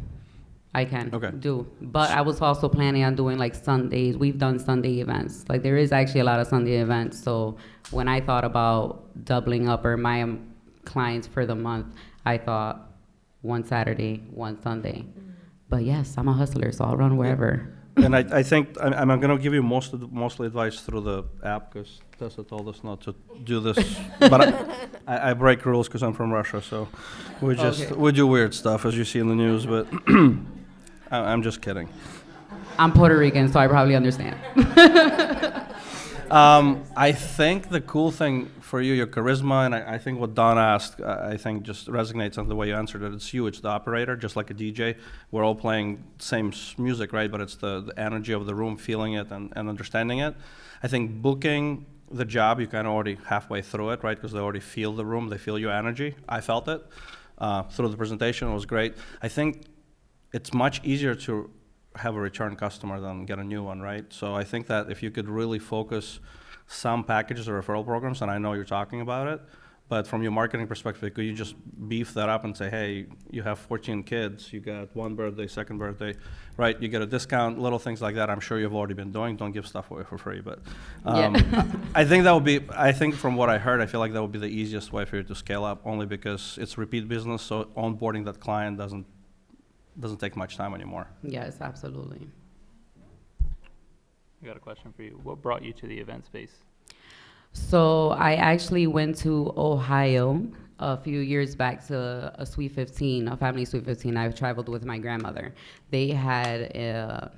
Okay. Do. But I was also planning on doing like Sundays. We've done Sunday events. Like there is actually a lot of Sunday events. So when I thought about doubling up or my clients for the month, I thought one Saturday, one Sunday. But yes, I'm a hustler, so I'll run wherever. And I think I'm going to give you mostly advice through the app because Tessa told us not to do this. But I break rules because I'm from Russia, so we do weird stuff as you see in the news. But I'm just kidding. I'm Puerto Rican, so I probably understand. I think the cool thing for you, your charisma, and I think what Don asked, I think just resonates on the way you answered it. It's you, it's the operator, just like a DJ. We're all playing same music, right? But it's the energy of the room, feeling it and understanding it. I think booking the job, you kind of already halfway through it, right? Because they already feel the room, they feel your energy. I felt it through the presentation. It was great. I think it's much easier to have a return customer than get a new one, right? So I think that if you could really focus some packages or referral programs, and I know you're talking about it, but from your marketing perspective, could you just beef that up and say, hey, you have 14 kids, you got one birthday, second birthday, right? You get a discount, little things like that. I'm sure you've already been doing. Don't give stuff away for free, but I think that would be, I think from what I heard, I feel like that would be the easiest way for you to scale up, only because it's repeat business, so onboarding that client doesn't take much time anymore. Yes, absolutely. I got a question for you. What brought you to the event space? So I actually went to Ohio a few years back to a Sweet 15, a family Sweet 15. I traveled with my grandmother. They had a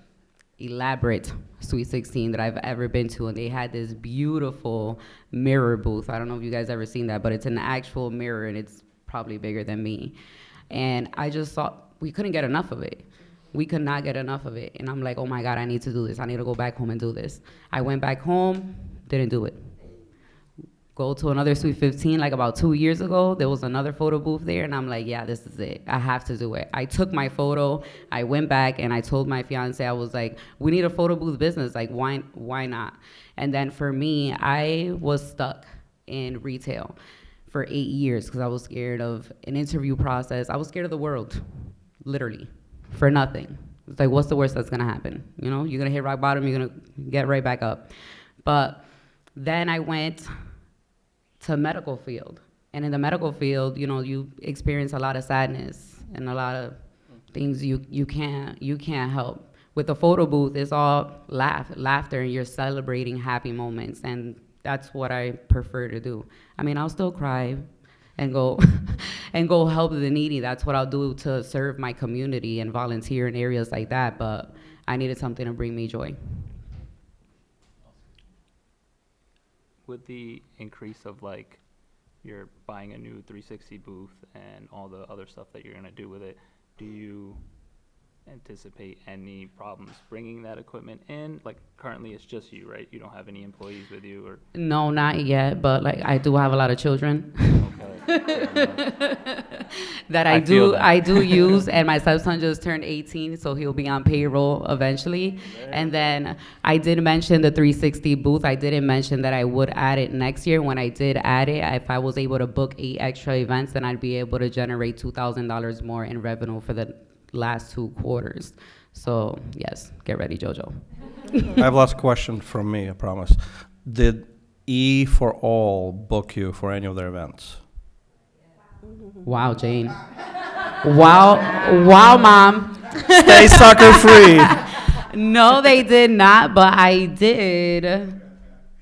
elaborate Sweet 16 that I've ever been to, and they had this beautiful mirror booth. I don't know if you guys ever seen that, but it's an actual mirror, and it's probably bigger than me. And I just thought we couldn't get enough of it. We could not get enough of it. And I'm like, oh my God, I need to do this. I need to go back home and do this. I went back home, didn't do it. Go to another Sweet 15, like about 2 years ago, there was another photo booth there, and I'm like, yeah, this is it. I have to do it. I took my photo, I went back, and I told my fiance, I was like, we need a photo booth business. Like, why not? And then for me, I was stuck in retail for 8 years because I was scared of an interview process. I was scared of the world, literally, for nothing. It's like, what's the worst that's gonna happen? You know, you're gonna hit rock bottom, you're gonna get right back up. But then I went to medical field. And in the medical field, you know, you experience a lot of sadness and a lot of things you can't help. With the photo booth, it's all laughter, and you're celebrating happy moments, and that's what I prefer to do. I mean, I'll still cry and go and go help the needy. That's what I'll do to serve my community and volunteer in areas like that, but I needed something to bring me joy. With the increase of like you're buying a new 360 booth and all the other stuff that you're going to do with it, do you anticipate any problems bringing that equipment in? Like currently it's just you, right? You don't have any employees with you, or? No, not yet, but like I do have a lot of children. That I do use, and my stepson just turned 18, so he'll be on payroll eventually. And then I did mention the 360 booth. I didn't mention that I would add it next year. When I did add it, if I was able to book 8 extra events, then I'd be able to generate $2,000 more in revenue for the last 2 quarters. So yes, get ready, Jojo. I have last question from me, I promise. Did EforAll book you for any of their events? Wow, Jane. Wow, Mom. Stay sucker free. No, they did not, but I did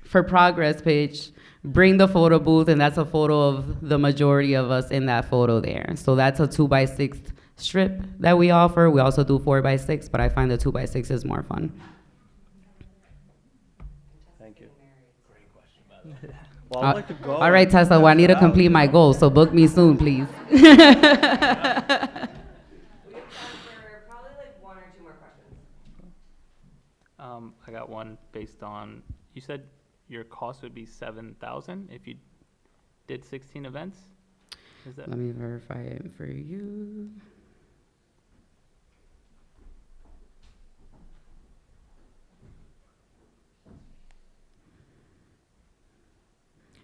for Progress Page bring the photo booth, and that's a photo of the majority of us in that photo there. So that's a 2x6 strip that we offer. We also do 4x6, but I find the 2x6 is more fun. Thank you. Great question, by the way. Well, I'd like to go. All right, Tessa, well, I need to complete my goal, so book me soon, please. We have time for probably like 1 or 2 more questions. I got one based on, you said your cost would be $7,000 if you did 16 events? Is that? Let me verify it for you.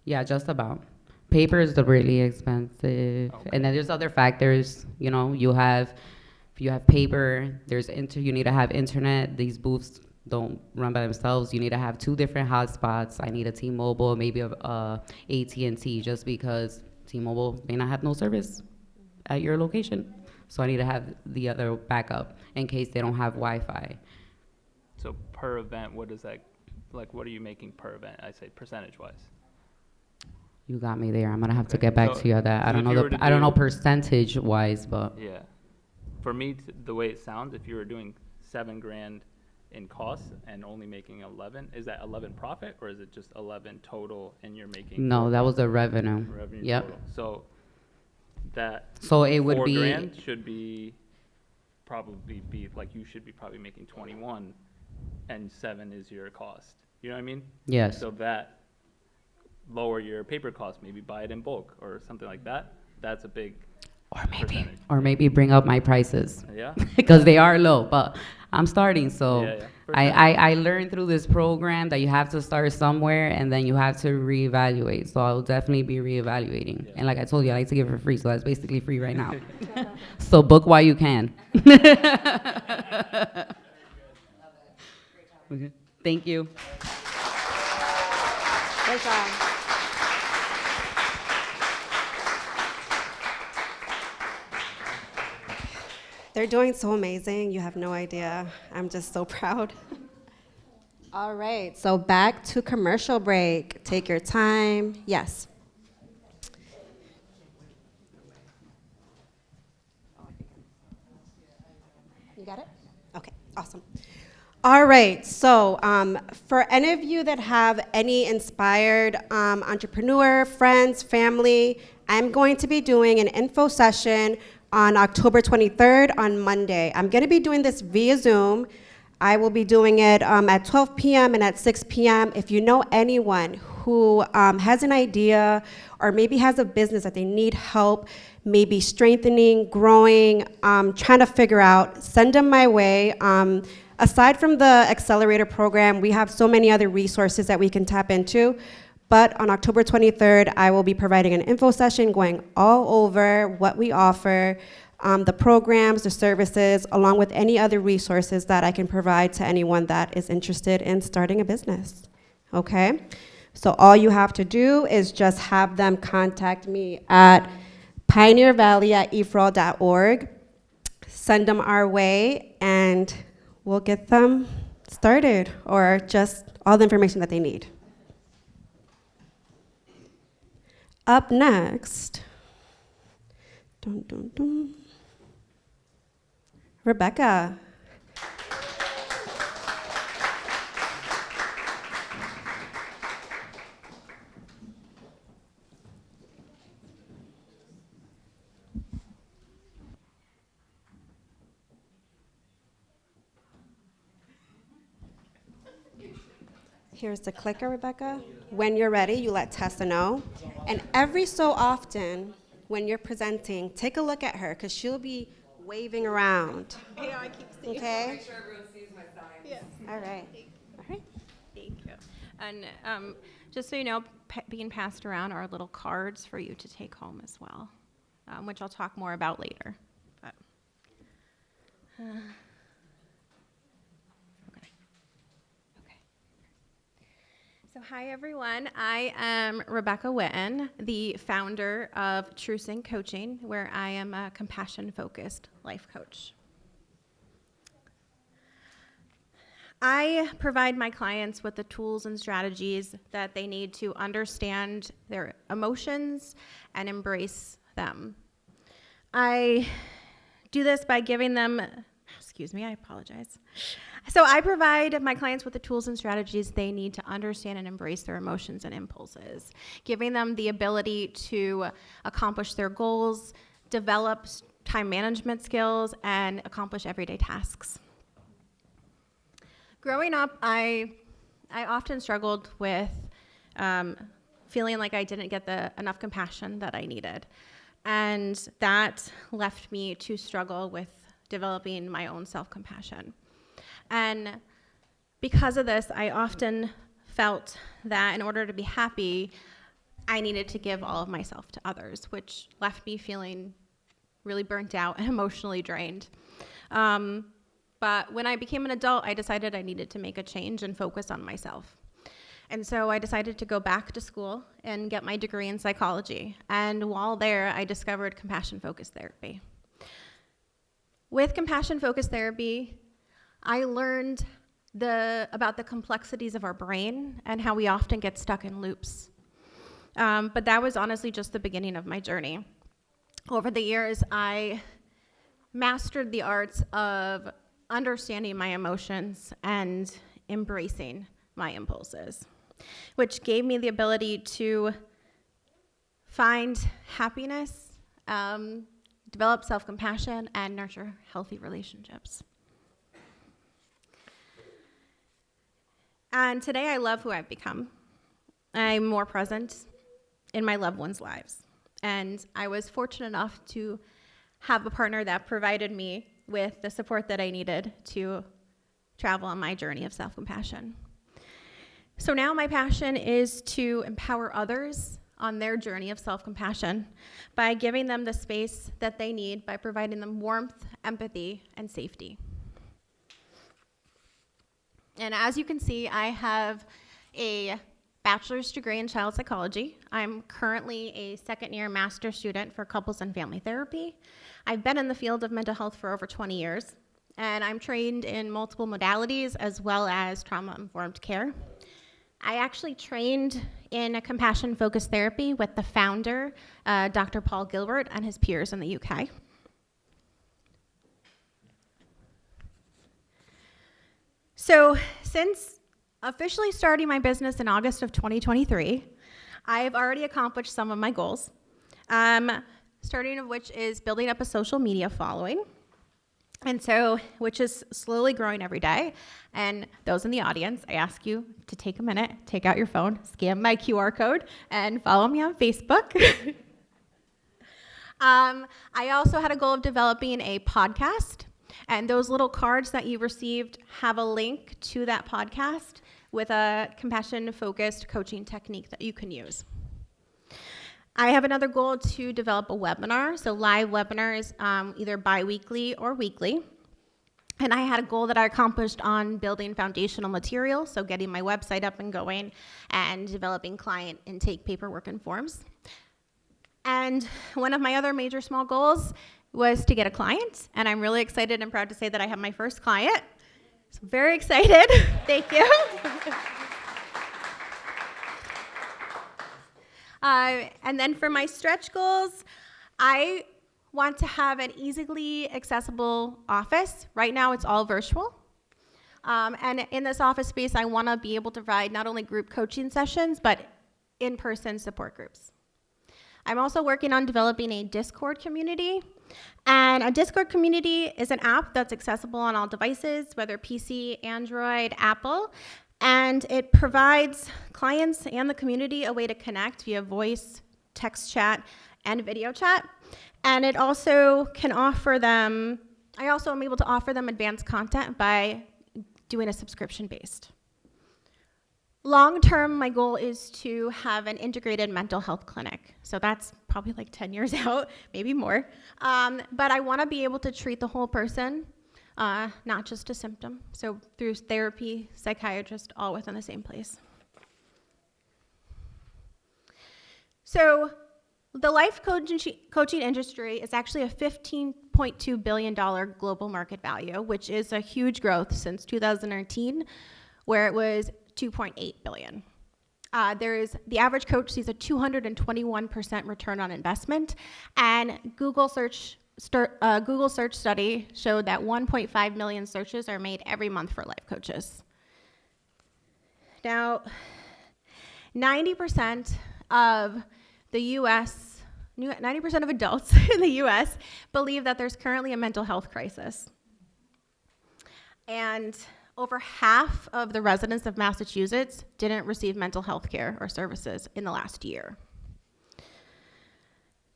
Yeah, just about. Paper is the really expensive, Okay. and then there's other factors. You know, if you have paper, you need to have internet. These booths don't run by themselves. You need to have 2 different hotspots. I need a T-Mobile, maybe a AT&T, just because T-Mobile may not have no service at your location. So I need to have the other backup in case they don't have Wi-Fi. So per event, what is that, like what are you making per event? I say percentage-wise. You got me there. I'm gonna have to get back to you on that. I don't know I don't know percentage-wise, but yeah. For me, the way it sounds, if you were doing $7,000 in costs and only making 11, is that 11 profit, or is it just 11 total and you're making? No, that was the revenue. Revenue Yep. total. So that So it would be, $4,000 should probably be like, you should be probably making 21 and 7 is your cost. You know what I mean? yes. So that lower your paper cost, maybe buy it in bulk or something like that. That's a big percentage. Or maybe bring up my prices. Yeah. Because they are low, but I'm starting, so Yeah, for I learned through this program that you have to start somewhere and then you have to reevaluate. So I'll definitely be reevaluating. Yeah. And like I told you, I like to give it for free, so that's basically free right now. So book while you can. Okay. Thank you. Great job. They're doing so amazing. You have no idea. I'm just so proud. All right, so back to commercial break. Take your time. Yes. You got it? Okay, awesome. All right, so for any of you that have any inspired entrepreneur, friends, family, I'm going to be doing an info session on October 23rd on Monday. I'm going to be doing this via Zoom. I will be doing it at 12 p.m. and at 6 p.m. If you know anyone who has an idea or maybe has a business that they need help, maybe strengthening, growing, trying to figure out, send them my way. Aside from the Accelerator program, we have so many other resources that we can tap into. But on October 23rd, I will be providing an info session going all over what we offer, the programs, the services, along with any other resources that I can provide to anyone that is interested in starting a business. Okay? So all you have to do is just have them contact me at pioneervalley@eforall.org, send them our way, and we'll get them started, or just all the information that they need. Up next, dun, dun, dun. Rebecca. Here's the clicker, Rebecca. When you're ready, you let Tessa know. And every so often, when you're presenting, take a look at her, because she'll be waving around. Yeah, I keep seeing. Okay? Make sure everyone sees my sign. Yes. All right. All right. Thank you. And just so you know, being passed around are little cards for you to take home as well, which I'll talk more about later. But, So hi, everyone. I am Rebecca Whitten, the founder of True Sync Coaching, where I am a compassion-focused life coach. I provide my clients with the tools and strategies that they need to understand their emotions and embrace them. I do this by giving them, I apologize. So I provide my clients with the tools and strategies they need to understand and embrace their emotions and impulses, giving them the ability to accomplish their goals, develop time management skills, and accomplish everyday tasks. Growing up, I often struggled with feeling like I didn't get enough compassion that I needed. And that left me to struggle with developing my own self-compassion. And because of this, I often felt that in order to be happy, I needed to give all of myself to others, which left me feeling really burnt out and emotionally drained. But when I became an adult, I decided I needed to make a change and focus on myself. And so I decided to go back to school and get my degree in psychology. And while there, I discovered compassion-focused therapy. With compassion-focused therapy, I learned about the complexities of our brain and how we often get stuck in loops. But that was honestly just the beginning of my journey. Over the years, I mastered the arts of understanding my emotions and embracing my impulses, which gave me the ability to find happiness, develop self-compassion, and nurture healthy relationships. And today I love who I've become. I'm more present in my loved ones' lives. And I was fortunate enough to have a partner that provided me with the support that I needed to travel on my journey of self-compassion. So now my passion is to empower others on their journey of self-compassion by giving them the space that they need, by providing them warmth, empathy, and safety. And as you can see, I have a bachelor's degree in child psychology. I'm currently a second-year master's student for couples and family therapy. I've been in the field of mental health for over 20 years, and I'm trained in multiple modalities as well as trauma-informed care. I actually trained in a compassion-focused therapy with the founder, Dr. Paul Gilbert, and his peers in the UK. So since officially starting my business in August of 2023, I've already accomplished some of my goals, starting of which is building up a social media following, and so, which is slowly growing every day. And those in the audience, I ask you to take a minute, take out your phone, scan my QR code, and follow me on Facebook. I also had a goal of developing a podcast, and those little cards that you received have a link to that podcast with a compassion-focused coaching technique that you can use. I have another goal to develop a webinar, so live webinars either bi-weekly or weekly. And I had a goal that I accomplished on building foundational material, so getting my website up and going and developing client intake paperwork and forms. And one of my other major small goals was to get a client, and I'm really excited and proud to say that I have my first client. So I'm very excited. Thank you. And then for my stretch goals, I want to have an easily accessible office. Right now, it's all virtual. And in this office space, I want to be able to provide not only group coaching sessions, but in-person support groups. I'm also working on developing a Discord community. And a Discord community is an app that's accessible on all devices, whether PC, Android, Apple. And it provides clients and the community a way to connect via voice, text chat, and video chat. And it also can offer them, I also am able to offer them advanced content by doing a subscription-based. Long-term, my goal is to have an integrated mental health clinic. So that's probably like 10 years out, maybe more. But I want to be able to treat the whole person, not just a symptom. So through therapy, psychiatrist, all within the same place. So the life coaching industry is actually a $15.2 billion global market value, which is a huge growth since 2019, where it was $2.8 billion. The average coach sees a 221% return on investment, and Google search study showed that 1.5 million searches are made every month for life coaches. Now, 90% of the U.S., 90% of adults in the U.S. believe that there's currently a mental health crisis. And over half of the residents of Massachusetts didn't receive mental health care or services in the last year.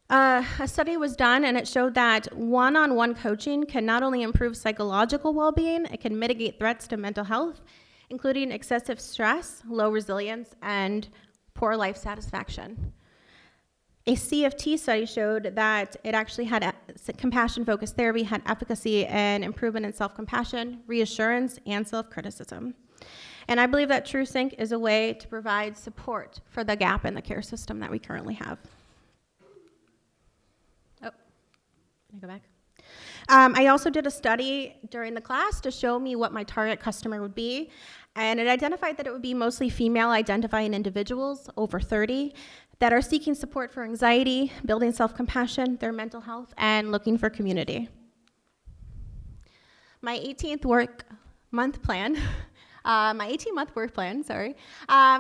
A study was done, and it showed that one-on-one coaching can not only improve psychological well-being, it can mitigate threats to mental health, including excessive stress, low resilience, and poor life satisfaction. A CFT study showed that it actually had compassion-focused therapy had efficacy and improvement in self-compassion, reassurance, and self-criticism. And I believe that TrueSync is a way to provide support for the gap in the care system that we currently have. Oh, can I go back? I also did a study during the class to show me what my target customer would be, and it identified that it would be mostly female identifying individuals over 30 that are seeking support for anxiety, building self-compassion, their mental health, and looking for community. My 18th month plan,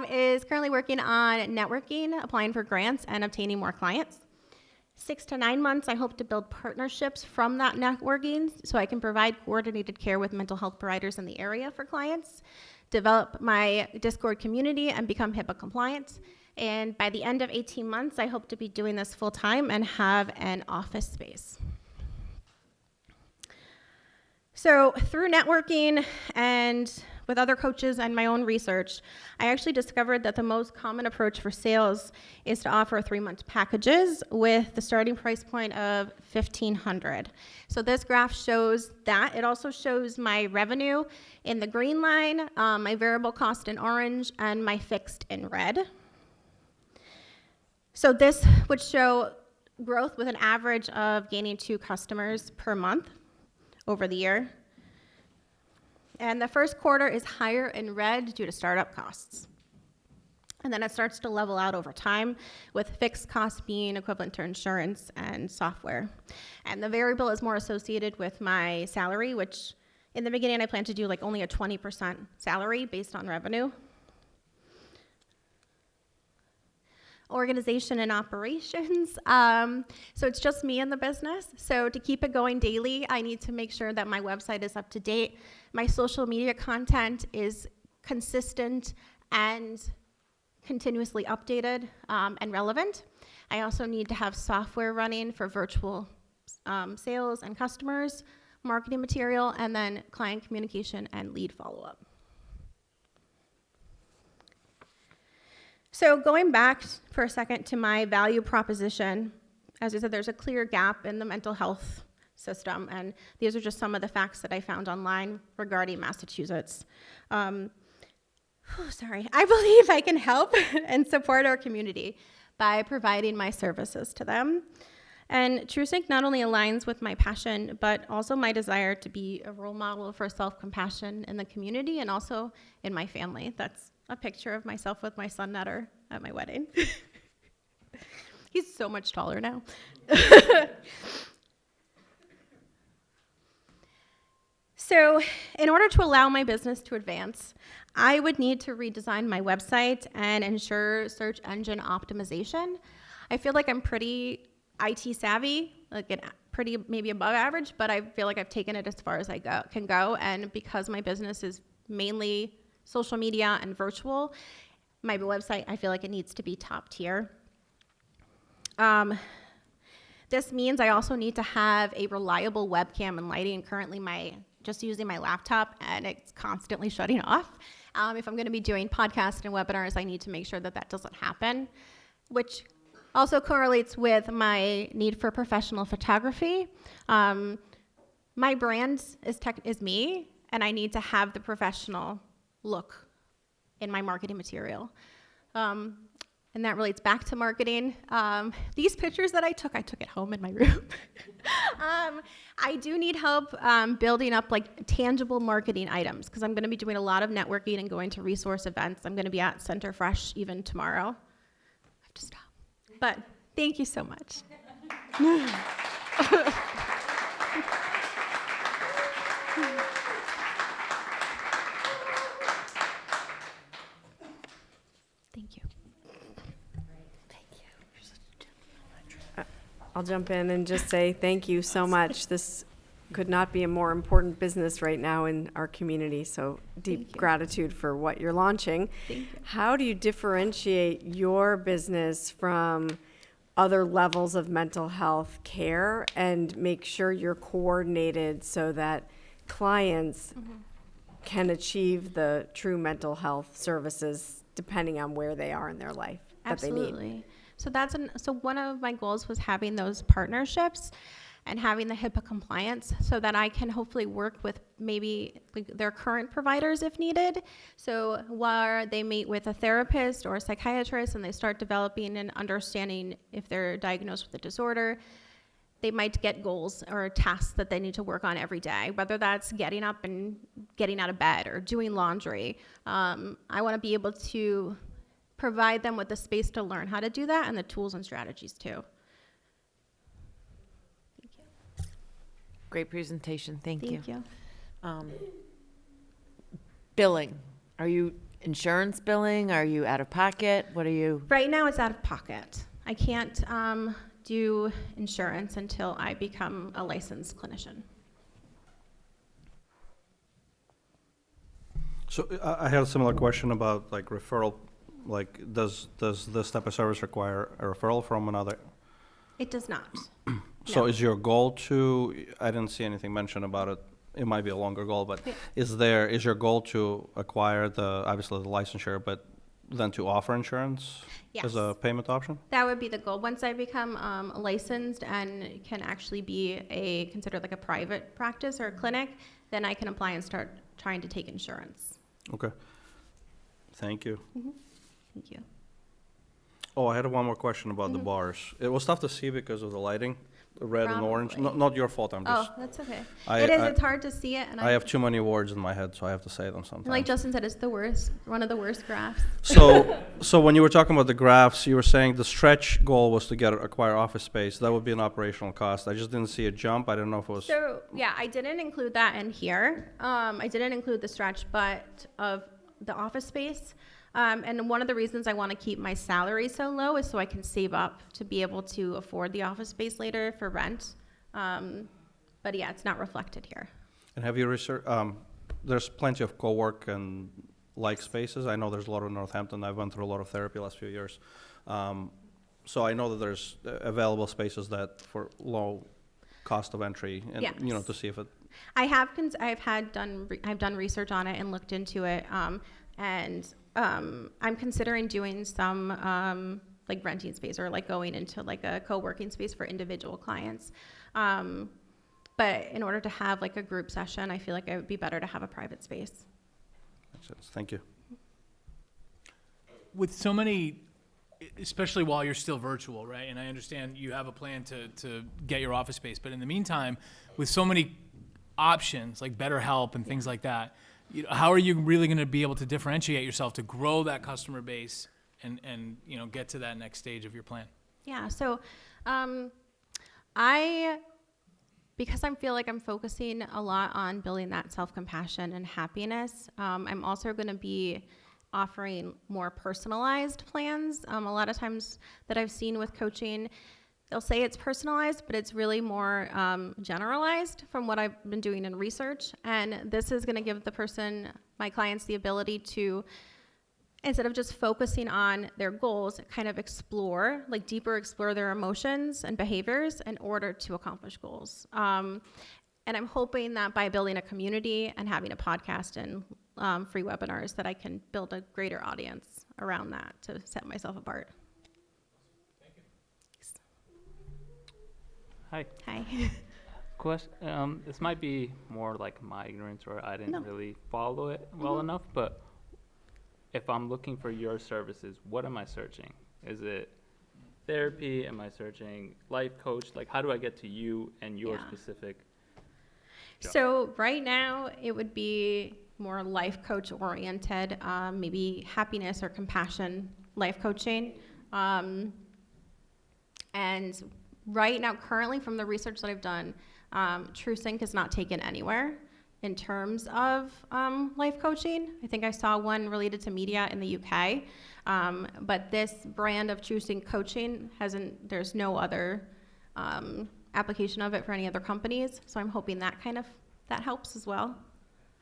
is currently working on networking, applying for grants, and obtaining more clients. 6 to 9 months, I hope to build partnerships from that networking so I can provide coordinated care with mental health providers in the area for clients, develop my Discord community, and become HIPAA compliant. And by the end of 18 months, I hope to be doing this full time and have an office space. So through networking and with other coaches and my own research, I actually discovered that the most common approach for sales is to offer 3-month packages with the starting price point of $1,500. So this graph shows that. It also shows my revenue in the green line, my variable cost in orange, and my fixed in red. So this would show growth with an average of gaining 2 customers per month over the year. And the first quarter is higher in red due to startup costs. And then it starts to level out over time, with fixed costs being equivalent to insurance and software. And the variable is more associated with my salary, which in the beginning I plan to do like only a 20% salary based on revenue. Organization and operations. So it's just me in the business. So to keep it going daily, I need to make sure that my website is up to date. My social media content is consistent and continuously updated and relevant. I also need to have software running for virtual sales and customers, marketing material, and then client communication and lead follow-up. So going back for a second to my value proposition, as I said, there's a clear gap in the mental health system, and these are just some of the facts that I found online regarding Massachusetts. I believe I can help and support our community by providing my services to them. And TrueSync not only aligns with my passion, but also my desire to be a role model for self-compassion in the community and also in my family. That's a picture of myself with my son Nutter at my wedding. He's so much taller now. So in order to allow my business to advance, I would need to redesign my website and ensure search engine optimization. I feel like I'm pretty IT savvy, like pretty maybe above average, but I feel like I've taken it as far as I can go. And because my business is mainly social media and virtual, my website, I feel like it needs to be top tier. This means I also need to have a reliable webcam and lighting. Currently, just using my laptop, and it's constantly shutting off. If I'm going to be doing podcasts and webinars, I need to make sure that that doesn't happen, which also correlates with my need for professional photography. My brand is me, and I need to have the professional look in my marketing material. And that relates back to marketing. These pictures that I took at home in my room. I do need help building up like tangible marketing items because I'm going to be doing a lot of networking and going to resource events. I'm going to be at Center Fresh even tomorrow. I have to stop. But thank you so much. Thank you. I'll jump in and just say thank you so much. This could not be a more important business right now in our community, so deep gratitude for what you're launching. Thank you. How do you differentiate your business from other levels of mental health care and make sure you're coordinated so that clients can achieve the true mental health services depending on where they are in their life that they need? Absolutely. So one of my goals was having those partnerships and having the HIPAA compliance so that I can hopefully work with maybe like their current providers if needed. So while they meet with a therapist or a psychiatrist and they start developing and understanding if they're diagnosed with a disorder, they might get goals or tasks that they need to work on every day, whether that's getting up and getting out of bed or doing laundry. I want to be able to provide them with the space to learn how to do that and the tools and strategies too. Great presentation. Thank you. Thank you. billing? Are you insurance billing? Are you out of pocket? What are you? Right now, it's out of pocket. I can't do insurance until I become a licensed clinician. So I had a similar question about like referral. Like, does this type of service require a referral from another? It does not. So No. is your goal to? I didn't see anything mentioned about it. It might be a longer goal, but Yeah. is your goal to acquire obviously the licensure, but then to offer insurance as a Yes. payment option? That would be the goal. Once I become licensed and can actually be considered like a private practice or a clinic, then I can apply and start trying to take insurance. Okay. Thank you. Thank you. Oh, I had one more question about the bars. It was tough to see because of the lighting, the red and orange. Probably. Not your fault. I'm Oh, just. that's okay. I- It is. I- It's hard to see it, and I have too many words in my head, so I have to say them sometimes. like Justin said, it's the worst. One of the worst graphs. So when you were talking about the graphs, you were saying the stretch goal was to acquire office space. That would be an operational cost. I just didn't see a jump. I didn't know if it was. So yeah, I didn't include that in here. I didn't include the stretch, but of the office space. And one of the reasons I want to keep my salary so low is so I can save up to be able to afford the office space later for rent. But yeah, it's not reflected here. And have you researched? There's plenty of co-work and like spaces. I know there's a lot in Northampton. I've went through a lot of therapy last few years, so I know that there's available spaces that for low cost of entry, and Yes. to see if it. I've done research on it and looked into it, and I'm considering doing some like renting space or like going into like a co-working space for individual clients. But in order to have like a group session, I feel like it would be better to have a private space. Makes sense. Thank you. With so many, especially while you're still virtual, right? And I understand you have a plan to get your office space, but in the meantime, with so many options like BetterHelp and things like that, how are you really going to be able to differentiate yourself to grow that customer base and get to that next stage of your plan? Yeah, so because I feel like I'm focusing a lot on building that self-compassion and happiness, I'm also going to be offering more personalized plans. A lot of times that I've seen with coaching, they'll say it's personalized, but it's really more generalized from what I've been doing in research. And this is going to give my clients, the ability to, instead of just focusing on their goals, kind of deeper explore their emotions and behaviors in order to accomplish goals. And I'm hoping that by building a community and having a podcast and free webinars that I can build a greater audience around that to set myself apart. Hi. Hi. This might be more like my ignorance, or I didn't No. really follow it well enough, but if I'm looking for your services, what am I searching? Is it therapy? Am I searching life coach? Like, how do I get to you and your Yeah. specific job? So right now it would be more life coach oriented, maybe happiness or compassion life coaching. And right now, currently from the research that I've done, TrueSync is not taken anywhere in terms of life coaching. I think I saw one related to media in the UK, but this brand of TrueSync coaching there's no other application of it for any other companies. So I'm hoping that helps as well.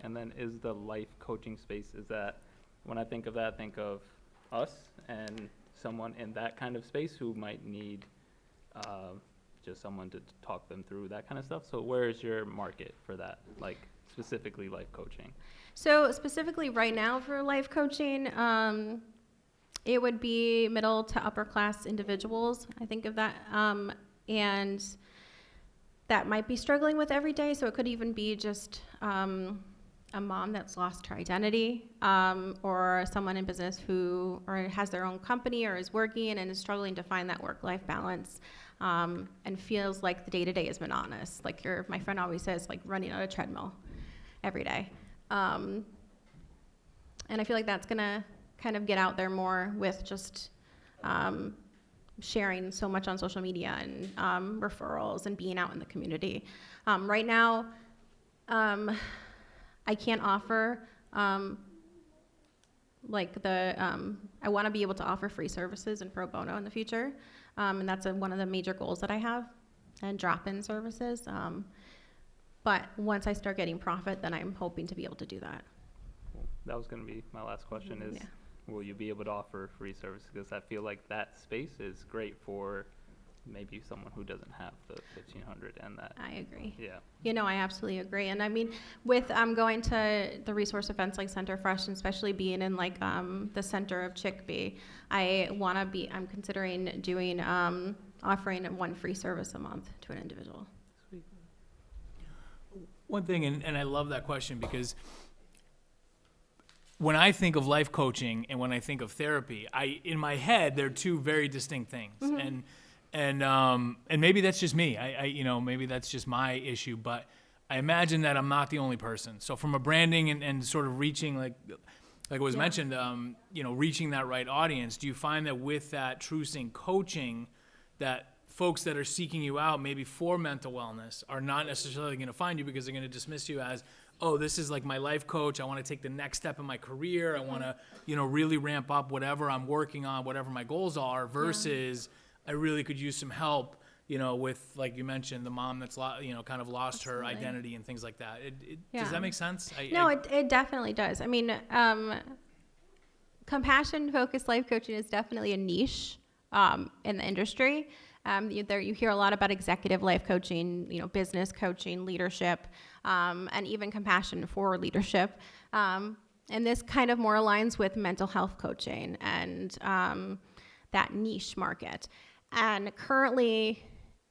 And then is the life coaching space, is that, when I think of that, I think of us and someone in that kind of space who might need just someone to talk them through that kind of stuff. So where is your market for that, like specifically life coaching? So specifically right now for life coaching, it would be middle to upper class individuals. I think of that. And that might be struggling with every day. So it could even be just a mom that's lost her identity, or someone in business who has their own company or is working and is struggling to find that work-life balance, and feels like the day-to-day is monotonous. Like my friend always says, like running on a treadmill every day. And I feel like that's gonna kind of get out there more with just sharing so much on social media and referrals and being out in the community. Right now, I can't offer I want to be able to offer free services and pro bono in the future, and that's one of the major goals that I have, and drop-in services. But once I start getting profit, then I'm hoping to be able to do that. That was going to be my last question is, will you be able to offer free services? Because I feel like that space is great for maybe someone who doesn't have the 1,500 and that. I agree. Yeah. I absolutely agree. And I mean, with going to the resource events like Center Fresh, and especially being in like the center of Chickpea, I'm considering doing, offering one free service a month to an individual. Sweet. One thing, and I love that question, because when I think of life coaching and when I think of therapy, in my head, they're two very distinct things. Mm-hmm. And maybe that's just me. Maybe that's just my issue, but I imagine that I'm not the only person. So from a branding and sort of reaching, like it was mentioned, reaching that right audience, do you find that with that True Sync coaching, that folks that are seeking you out maybe for mental wellness are not necessarily going to find you because they're going to dismiss you as, oh, this is like my life coach. I want to take the next step in my career. I want to, really ramp up whatever I'm working on, whatever my goals are, versus I really could use some help, with, like you mentioned, the mom that's, kind of lost her identity and things like that. Does that make sense? It definitely does. I mean, compassion-focused life coaching is definitely a niche in the industry. You hear a lot about executive life coaching, business coaching, leadership, and even compassion for leadership. And this kind of more aligns with mental health coaching and that niche market. And currently,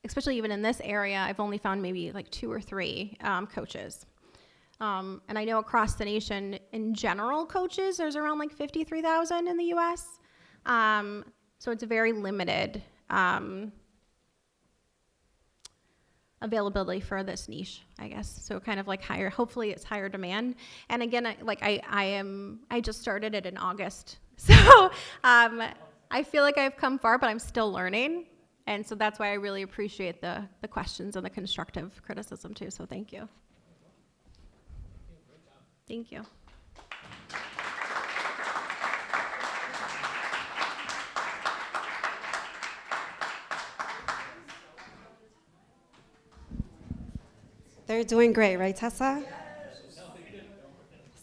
especially even in this area, I've only found maybe like 2 or 3 coaches. And I know across the nation, in general, coaches, there's around like 53,000 in the U.S. So it's a very limited availability for this niche, I guess. So kind of like hopefully it's higher demand. And again, I just started it in August. So I feel like I've come far, but I'm still learning. And so that's why I really appreciate the questions and the constructive criticism too. So thank you. Thank you. They're doing great, right, Tessa?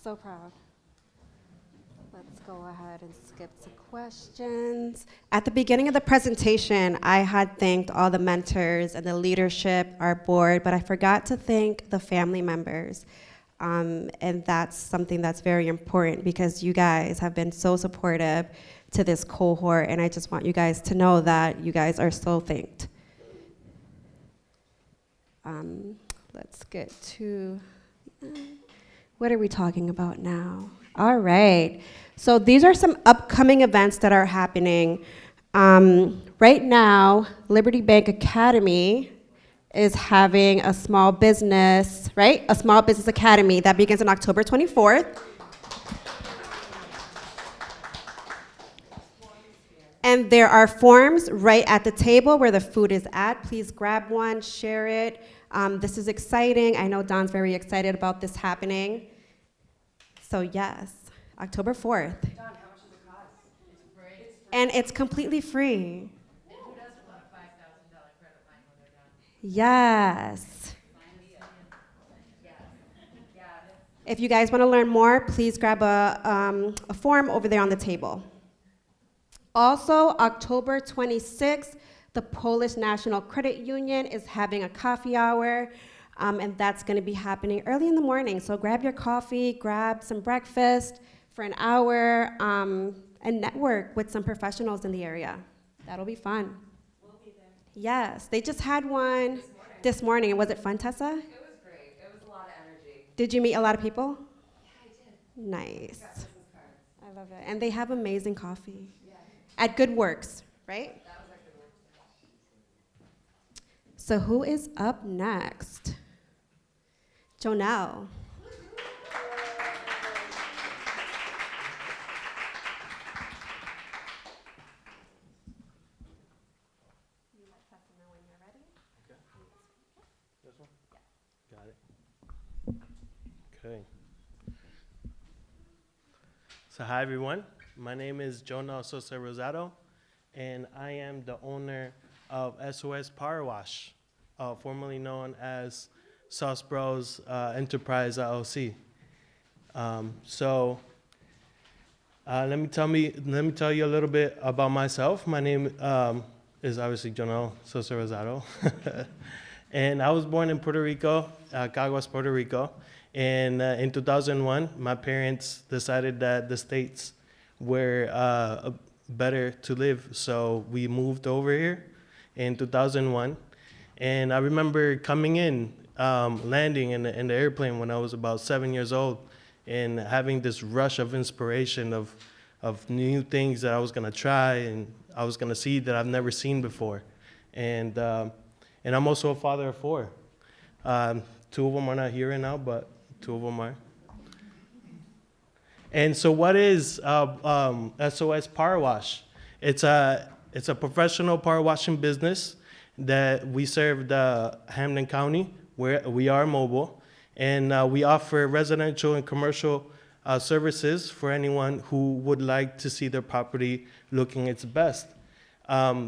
So proud. Let's go ahead and skip to questions. At the beginning of the presentation, I had thanked all the mentors and the leadership, our board, but I forgot to thank the family members. And that's something that's very important because you guys have been so supportive to this cohort, and I just want you guys to know that you guys are so thanked. Let's get to, what are we talking about now? All right. So these are some upcoming events that are happening. Right now, Liberty Bank Academy is having a small business, right? A small business academy that begins on October 24th. And there are forms right at the table where the food is at. Please grab one, share it. This is exciting. I know Don's very excited about this happening. So yes, October 4th. Don, how much does it cost? It's free. And it's completely free. And who doesn't want a $5,000 credit line when they're done? Yes. If you guys want to learn more, please grab a form over there on the table. Also, October 26th, the Polish National Credit Union is having a coffee hour, and that's going to be happening early in the morning. So grab your coffee, grab some breakfast for an hour, and network with some professionals in the area. That'll be fun. We'll be there. Yes, they just had one this morning. And was it fun, Tessa? It was great. It was a lot of energy. Did you meet a lot of people? Yeah, I did. Nice. Got business cards. I love it. And they have amazing coffee. Yeah. At Good Works, right? That was actually work. So who is up next? Jonell. Got it. Okay. So hi everyone, my name is Jonell Rosado, and I am the owner of SOS Power Wash, formerly known as Sostre Enterprise LLC. Let me tell you a little bit about myself. My name is obviously Jonell Rosado, and I was born in Puerto Rico, Caguas, Puerto Rico. And in 2001, my parents decided that the States were better to live, so we moved over here in 2001. And I remember coming in, landing in the airplane when I was about 7 years old, and having this rush of inspiration of new things that I was gonna try and I was gonna see that I've never seen before. And I'm also a father of 4. 2 of them are not here right now, but 2 of them are. And so what is SOS Power Wash? It's a professional power washing business that we serve the Hampden County, where we are mobile, and we offer residential and commercial services for anyone who would like to see their property looking its best.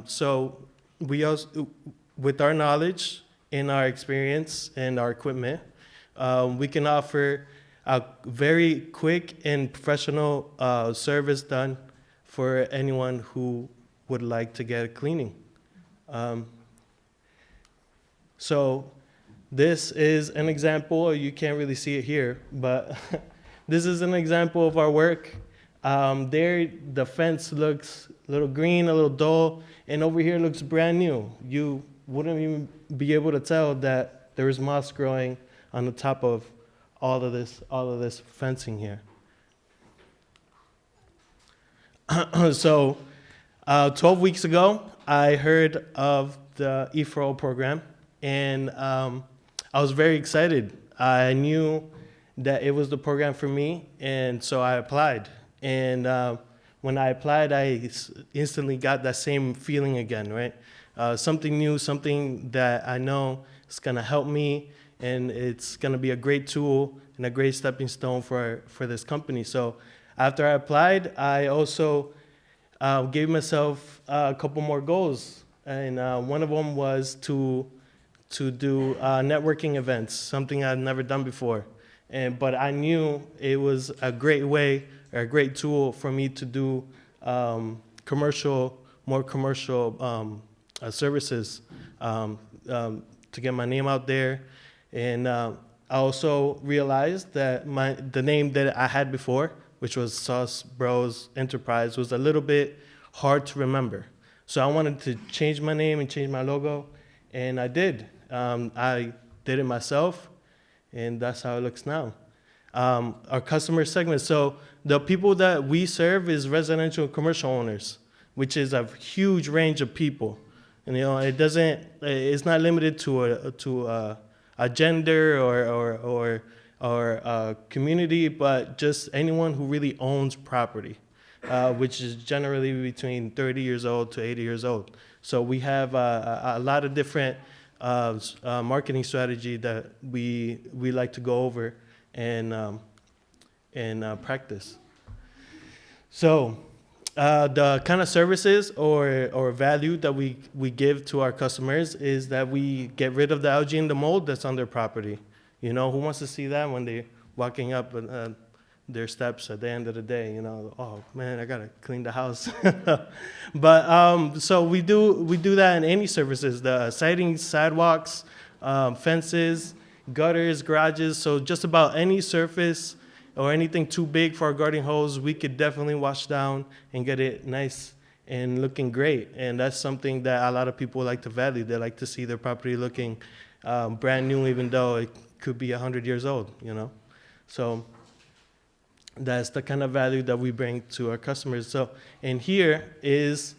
So we also, with our knowledge and our experience and our equipment, we can offer a very quick and professional service done for anyone who would like to get a cleaning. So this is an example. You can't really see it here, but this is an example of our work. There, the fence looks a little green, a little dull, and over here looks brand new. You wouldn't even be able to tell that there is moss growing on the top of all of this fencing here. So 12 weeks ago, I heard of the EforAll program, and I was very excited. I knew that it was the program for me, and so I applied. And when I applied, I instantly got that same feeling again, right? Something new, something that I know is gonna help me, and it's gonna be a great tool and a great stepping stone for this company. So after I applied, I also gave myself a couple more goals. And one of them was to do networking events, something I'd never done before. But I knew it was a great way, or a great tool for me to do more commercial services, to get my name out there. And I also realized that the name that I had before, which was Sauce Bros Enterprise, was a little bit hard to remember. So I wanted to change my name and change my logo, and I did. I did it myself, and that's how it looks now. Our customer segment, so the people that we serve is residential and commercial owners, which is a huge range of people. And it's not limited to a gender or a community, but just anyone who really owns property, which is generally between 30 years old to 80 years old. So we have a lot of different marketing strategy that we like to go over and practice. So the kind of services or value that we give to our customers is that we get rid of the algae and the mold that's on their property. You know, who wants to see that when they're walking up their steps at the end of the day? You know, oh man, I gotta clean the house. But so we do that in any services: the siding, sidewalks, fences, gutters, garages. So just about any surface or anything too big for our garden hose, we could definitely wash down and get it nice and looking great. And that's something that a lot of people like to value. They like to see their property looking brand new, even though it could be 100 years old, you know? So that's the kind of value that we bring to our customers. So, and here is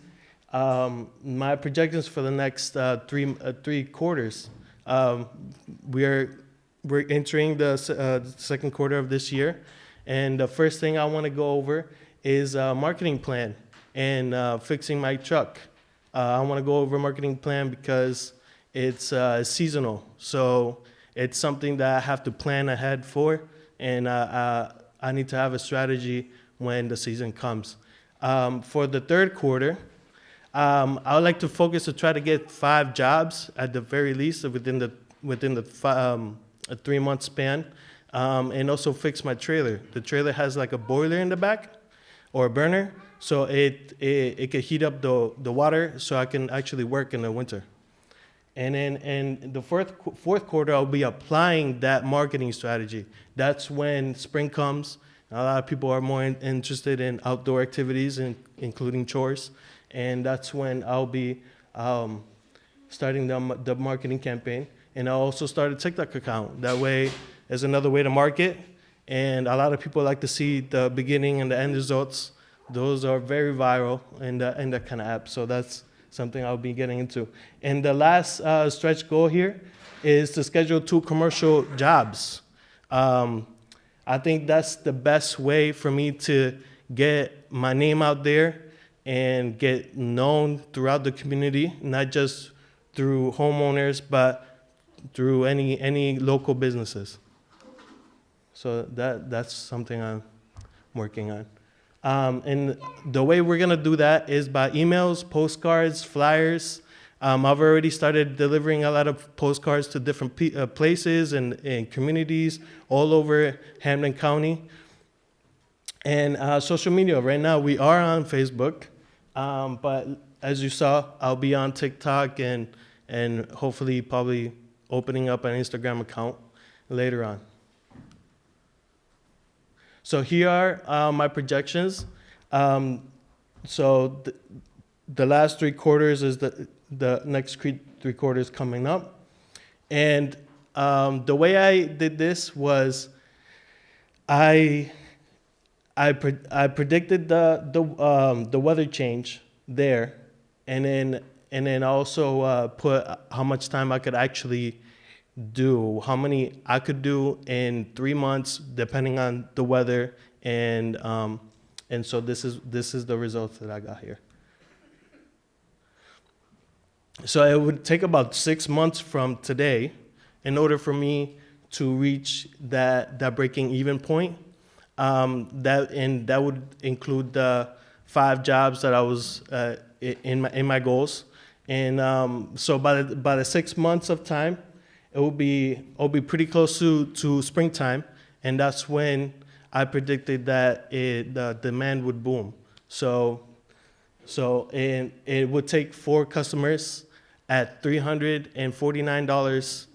my projections for the next three quarters. We're entering the second quarter of this year, and the first thing I want to go over is a marketing plan and fixing my truck. I want to go over a marketing plan because it's seasonal, so it's something that I have to plan ahead for, and I need to have a strategy when the season comes. For the third quarter, I would like to focus to try to get 5 jobs at the very least within the a 3-month span, and also fix my trailer. The trailer has like a boiler in the back or a burner, so it can heat up the water so I can actually work in the winter. And then in the fourth quarter, I'll be applying that marketing strategy. That's when spring comes. A lot of people are more interested in outdoor activities, including chores. And that's when I'll be starting the marketing campaign. And I'll also start a TikTok account. That way, there's another way to market. And a lot of people like to see the beginning and the end results. Those are very viral in that kind of app. So that's something I'll be getting into. And the last stretch goal here is to schedule 2 commercial jobs. I think that's the best way for me to get my name out there and get known throughout the community, not just through homeowners, but through any local businesses. So that's something I'm working on. And the way we're gonna do that is by emails, postcards, flyers. I've already started delivering a lot of postcards to different places and communities all over Hampden County. And social media, right now we are on Facebook, but as you saw, I'll be on TikTok and hopefully probably opening up an Instagram account later on. So here are my projections. So the last 3 quarters is the next 3 quarters coming up. And the way I did this was I predicted the weather change there, and then also put how much time I could actually do, how many I could do in 3 months, depending on the weather, and so this is the results that I got here. So it would take about 6 months from today in order for me to reach that breaking even point. That would include the 5 jobs that I was in my goals, and so by the 6 months of time, I'll be pretty close to springtime, and that's when I predicted that the demand would boom. So it would take 4 customers at $349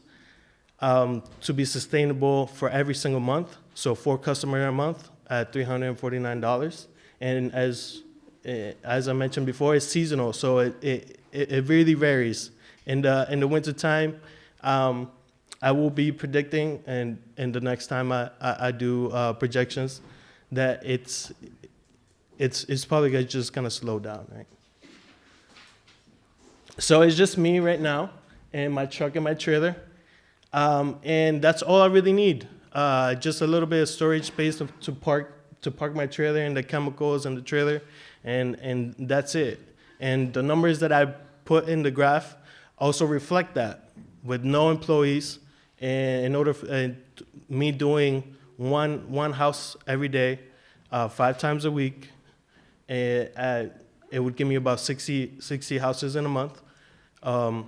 to be sustainable for every single month. So 4 customers a month at $349, and as I mentioned before, it's seasonal, so it really varies. In the wintertime, I will be predicting, and the next time I do projections, that it's probably just gonna slow down, right? So it's just me right now, and my truck and my trailer, and that's all I really need. Just a little bit of storage space to park my trailer and the chemicals and the trailer, and that's it. And the numbers that I put in the graph also reflect that. With no employees, and in order for me doing one house every day, 5 times a week, it would give me about 60 houses in a month. 30.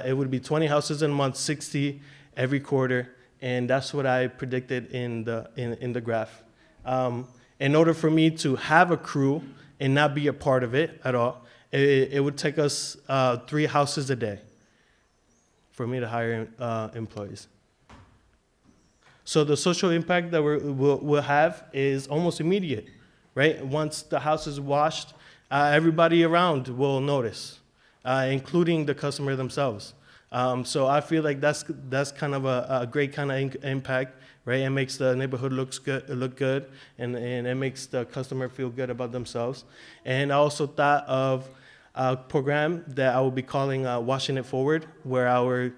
It would be 20 houses in a month, 60 every quarter, and that's what I predicted in the graph. In order for me to have a crew and not be a part of it at all, it would take us 3 houses a day for me to hire employees. So the social impact that we'll have is almost immediate, right? Once the house is washed, everybody around will notice, including the customer themselves. So I feel like that's kind of a great kind of impact, right? It makes the neighborhood look good, and it makes the customer feel good about themselves. And I also thought of a program that I will be calling Washing It Forward, where I will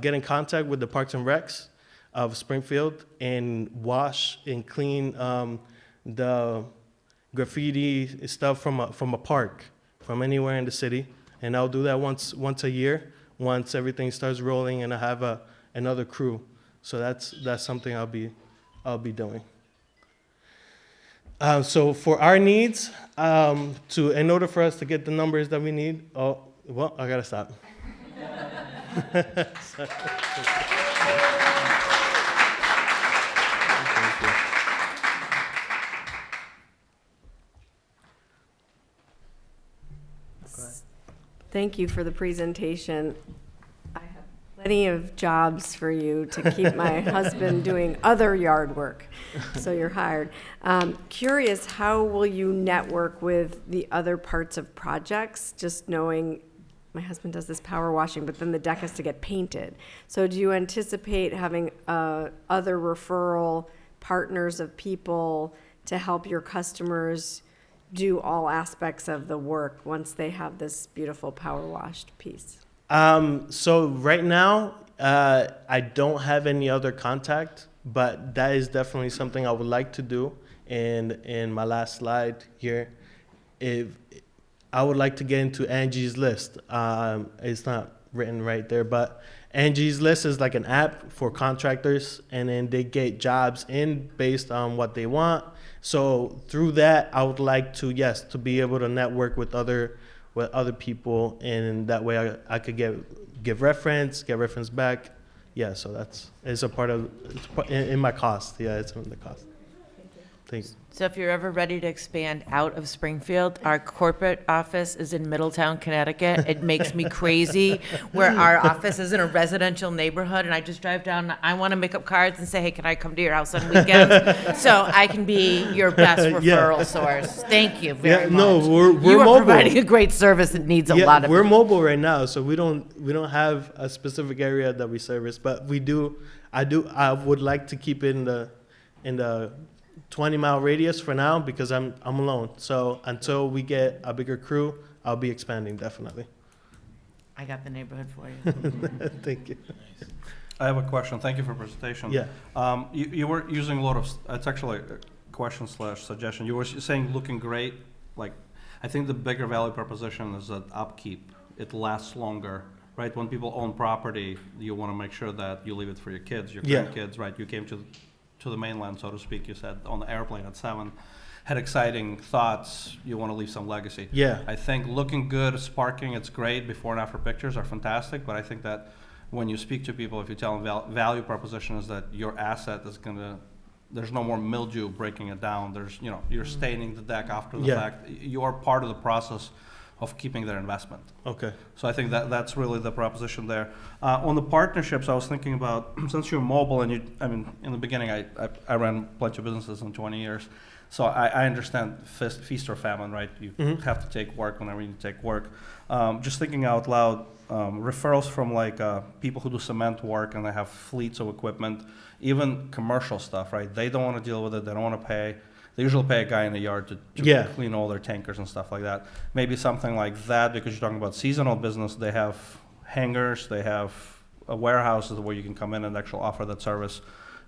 get in contact with the Parks and Recs of Springfield and wash and clean the graffiti stuff from a park, from anywhere in the city. And I'll do that once a year once everything starts rolling and I have another crew. So that's something I'll be doing. So for our needs, in order for us to get the numbers that we need, I gotta stop. Thank you for the presentation. I have plenty of jobs for you to keep my husband doing other yard work, so you're hired. Curious, how will you network with the other parts of projects, just knowing my husband does this power washing, but then the deck has to get painted. So do you anticipate having other referral partners of people to help your customers do all aspects of the work once they have this beautiful power washed piece? So right now, I don't have any other contact, but that is definitely something I would like to do. And in my last slide here, I would like to get into Angie's List. It's not written right there, but Angie's List is like an app for contractors, and then they get jobs in based on what they want. So through that, I would like to be able to network with other people, and that way I could get reference back. Yeah, so it's a part of in my cost. Yeah, it's in the cost. Thank you. So if you're ever ready to expand out of Springfield, our corporate office is in Middletown, Connecticut. It makes me crazy where our office is in a residential neighborhood, and I just drive down. I want to make up cards and say, hey, can I come to your house on weekends? So I can be your best referral source. Thank you very much. No, we're you are mobile. Providing a great service that needs a lot of. We're mobile right now, so we don't have a specific area that we service, but we do. I would like to keep it in the 20-mile radius for now because I'm alone. So until we get a bigger crew, I'll be expanding definitely. I got the neighborhood for you. Thank you. I have a question. Thank you for the presentation. Yeah. You were using a lot of, it's actually a question/suggestion. You were saying looking great. Like, I think the bigger value proposition is that upkeep. It lasts longer, right? When people own property, you want to make sure that you leave it for your kids, your grandkids, right? You came to the mainland, so to speak, you said on the airplane at 7, had exciting thoughts, you want to leave some legacy. Yeah. I think looking good, sparking, it's great, before and after pictures are fantastic, but I think that when you speak to people, if you tell them value proposition is that your asset is there's no more mildew breaking it down, you're staining the deck after the fact, you're part of the process of keeping their investment. Okay. So I think that's really the proposition there. On the partnerships, I was thinking about, since you're mobile and in the beginning, I ran a bunch of businesses in 20 years. So I understand feast or famine, right? You have to take work whenever you need to take work. Just thinking out loud, referrals from people who do cement work and they have fleets of equipment, even commercial stuff, right? They don't want to deal with it. They don't want to pay. They usually pay a guy in the yard to clean all their tankers and stuff like that. Maybe something like that, because you're talking about seasonal business. They have hangars, they have warehouses where you can come in and actually offer that service.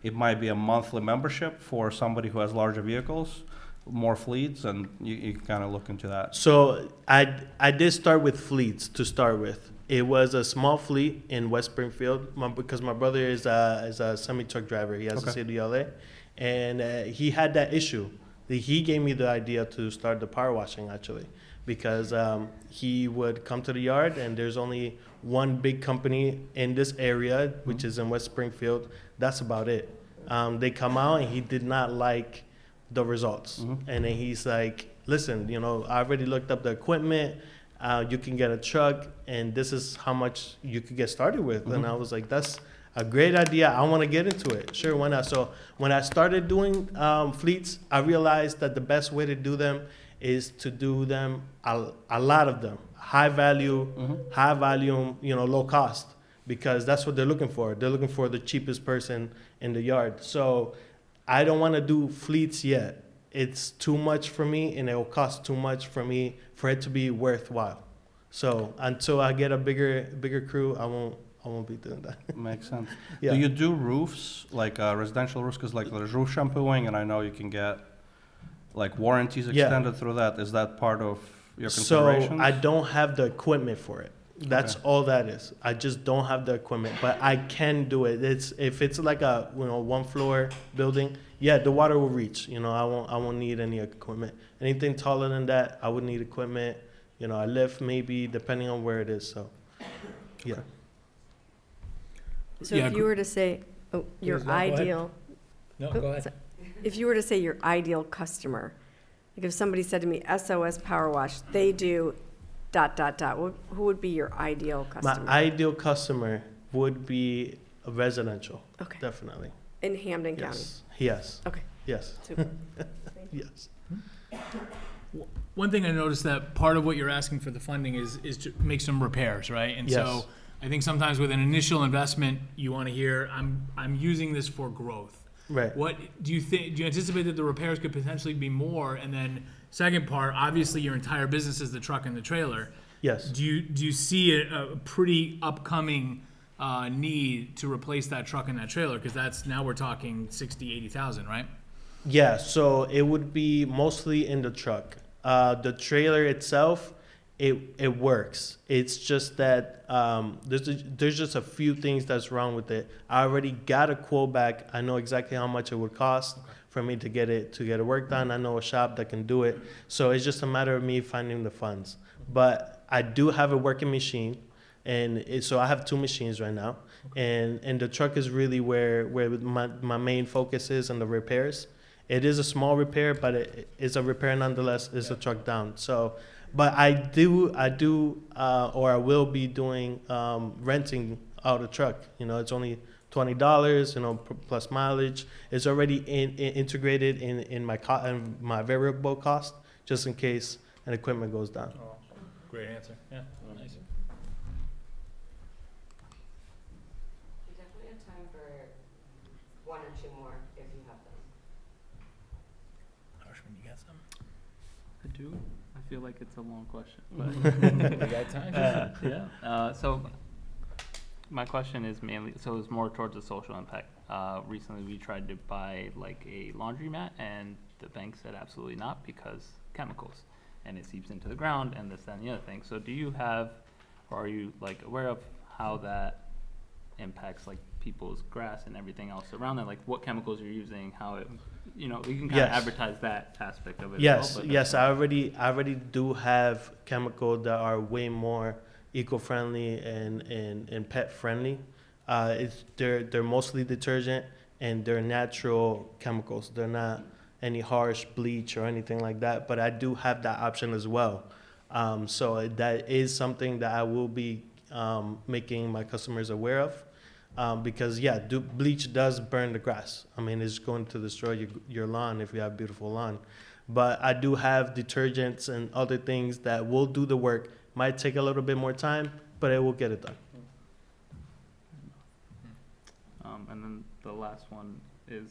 It might be a monthly membership for somebody who has larger vehicles, more fleets, and you can kind of look into that. So I did start with fleets to start with. It was a small fleet in West Springfield because my brother is a semi-truck driver. He has a CDLA. And he had that issue. He gave me the idea to start the power washing, actually, because he would come to the yard, and there's only one big company in this area, which is in West Springfield. That's about it. They come out, and he did not like the results. And then he's like, listen, I already looked up the equipment. You can get a truck, and this is how much you could get started with. And I was like, that's a great idea. I want to get into it. Sure, why not? So when I started doing fleets, I realized that the best way to do them is to do them, a lot of them, high value, high volume, low cost, because that's what they're looking for. They're looking for the cheapest person in the yard. So I don't want to do fleets yet. It's too much for me, and it will cost too much for me for it to be worthwhile. So until I get a bigger crew, I won't be doing that. Makes sense. Yeah. Do you do roofs, like residential roofs? Because there's roof shampooing, and I know you can get warranties extended through that. Is that part of your consideration? So I don't have the equipment for it. That's all that is. I just don't have the equipment, but I can do it. If it's like a 1-floor building, yeah, the water will reach. I won't need any equipment. Anything taller than that, I would need equipment. I lift maybe depending on where it is. So, yeah. So if you were to say, your Please, go ahead. ideal. No, go ahead. If you were to say your ideal customer, like if somebody said to me, SOS Power Wash, they do ... Who would be your ideal customer? My ideal customer would be a residential. Okay. Definitely. In Hampden County? Yes. Okay. Yes. Super. Yes. One thing I noticed that part of what you're asking for the funding is to make some repairs, right? And Yes. so I think sometimes with an initial investment, you want to hear, I'm using this for growth. Right. What do you think? Do you anticipate that the repairs could potentially be more? And then second part, obviously your entire business is the truck and the trailer. Yes. Do you see a pretty upcoming need to replace that truck and that trailer? Because now we're talking 60, 80,000, right? Yeah, so it would be mostly in the truck. The trailer itself, it works. It's just that there's just a few things that's wrong with it. I already got a quote back. I know exactly how much it would cost for me to get it work done. I know a shop that can do it. So it's just a matter of me finding the funds. But I do have a working machine, and so I have 2 machines right now. And the truck is really where my main focus is on the repairs. It is a small repair, but it's a repair nonetheless. It's a truck down. So, but I will be doing renting out a truck. It's only $20, plus mileage. It's already integrated in my variable cost, just in case an equipment goes down. Oh, great answer. Yeah, nice. We definitely have time for 1 or 2 more if you have them. Harshman, you got some? I do. I feel like it's a long question, but We got time. yeah. So my question is mainly, so it's more towards the social impact. Recently we tried to buy like a laundromat, and the bank said absolutely not because chemicals, and it seeps into the ground and this, that, and the other thing. So do you have, or are you like aware of how that impacts like people's grass and everything else around that? Like what chemicals you're using, how it, you can kind of advertise that aspect of it. Yes, as well, yes. I already do have chemicals that are way more eco-friendly and pet-friendly. They're mostly detergent, and they're natural chemicals. They're not any harsh bleach or anything like that. But I do have that option as well. So that is something that I will be making my customers aware of. Because bleach does burn the grass. I mean, it's going to destroy your lawn if you have a beautiful lawn. But I do have detergents and other things that will do the work. Might take a little bit more time, but it will get it done. And then the last one is,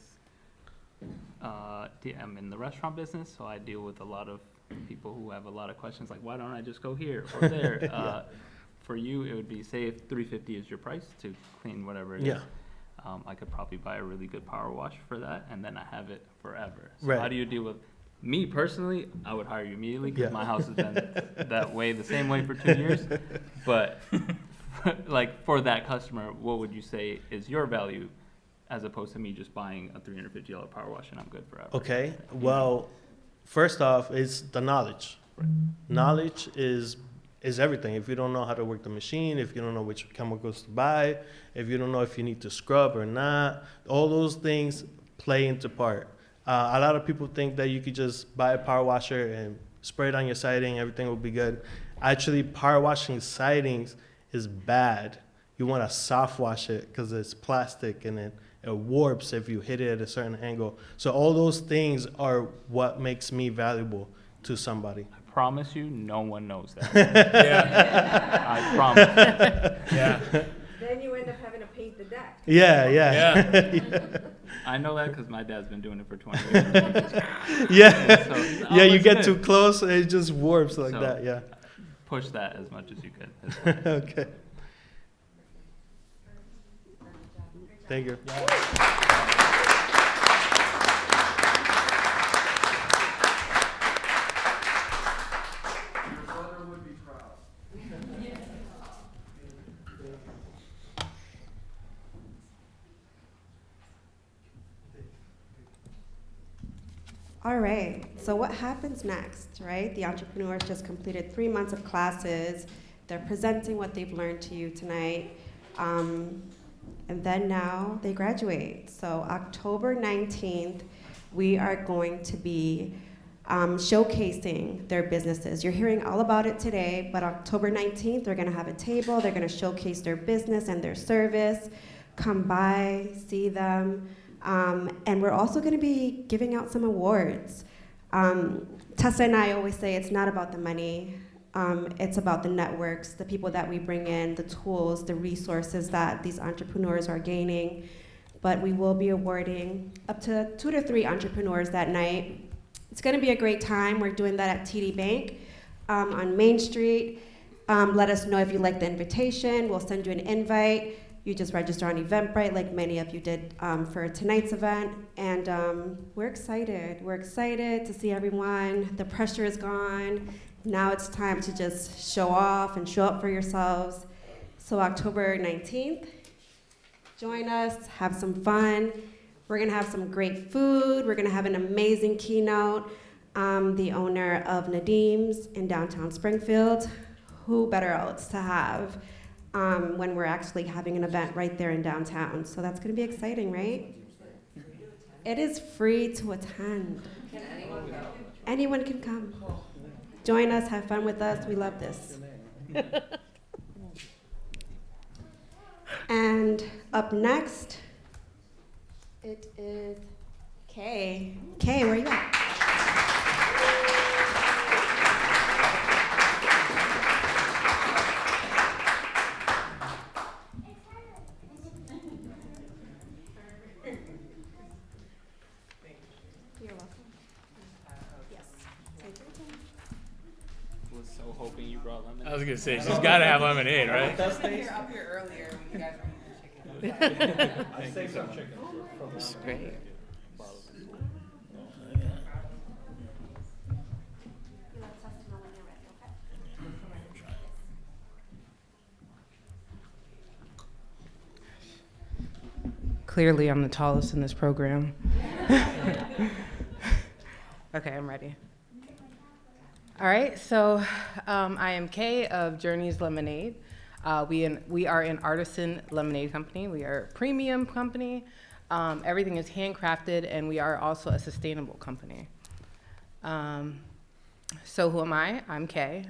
I'm in the restaurant business, so I deal with a lot of people who have a lot of questions like, why don't I just go here or there? For you, it would be, say if $350 is your price to clean whatever it is. I could probably buy a really good power wash for that, and then I have it forever. So how do you deal with, me personally, I would hire you immediately because my house has been that way, the same way for 2 years. But like for that customer, what would you say is your value as opposed to me just buying a $350 power wash and I'm good forever? Okay, well, first off, it's the knowledge. Knowledge is everything. If you don't know how to work the machine, if you don't know which chemicals to buy, if you don't know if you need to scrub or not, all those things play into part. A lot of people think that you could just buy a power washer and spray it on your siding, everything will be good. Actually, power washing sidings is bad. You want to soft wash it because it's plastic and it warps if you hit it at a certain angle. So all those things are what makes me valuable to somebody. Promise you, no one knows that. Yeah. I promise. Yeah. Then you end up having to paint the deck. Yeah. I know that because my dad's been doing it for 20 years. Yeah, you get too close, it just warps like that, yeah. Push that as much as you could. Okay. Thank you. All right, so what happens next, right? The entrepreneurs just completed 3 months of classes. They're presenting what they've learned to you tonight. And then now they graduate. So October 19th, we are going to be showcasing their businesses. You're hearing all about it today, but October 19th, they're gonna have a table. They're gonna showcase their business and their service. Come by, see them. And we're also gonna be giving out some awards. Tessa and I always say it's not about the money. It's about the networks, the people that we bring in, the tools, the resources that these entrepreneurs are gaining. But we will be awarding up to 2 to 3 entrepreneurs that night. It's gonna be a great time. We're doing that at TD Bank on Main Street. Let us know if you like the invitation. We'll send you an invite. You just register on Eventbrite like many of you did for tonight's event. And we're excited. We're excited to see everyone. The pressure is gone. Now it's time to just show off and show up for yourselves. So October 19th, join us, have some fun. We're gonna have some great food. We're gonna have an amazing keynote. The owner of Nadim's in downtown Springfield. Who better else to have when we're actually having an event right there in downtown? So that's gonna be exciting, right? It is free to attend. Can anyone go? Anyone can come. Join us, have fun with us. We love this. And up next, it is Kay. Kay, where are you at? You're welcome. Yes. Take your time. Was so hoping you brought lemonade. I was gonna say, she's gotta have lemonade, right? Up here earlier when you guys were eating chicken. I saved some chicken. This is great. Clearly, I'm the tallest in this program. Okay, I'm ready. All right, so I am Kay of Journey's Lemonade. We are an artisan lemonade company. We are a premium company. Everything is handcrafted, and we are also a sustainable company. So who am I? I'm Kay.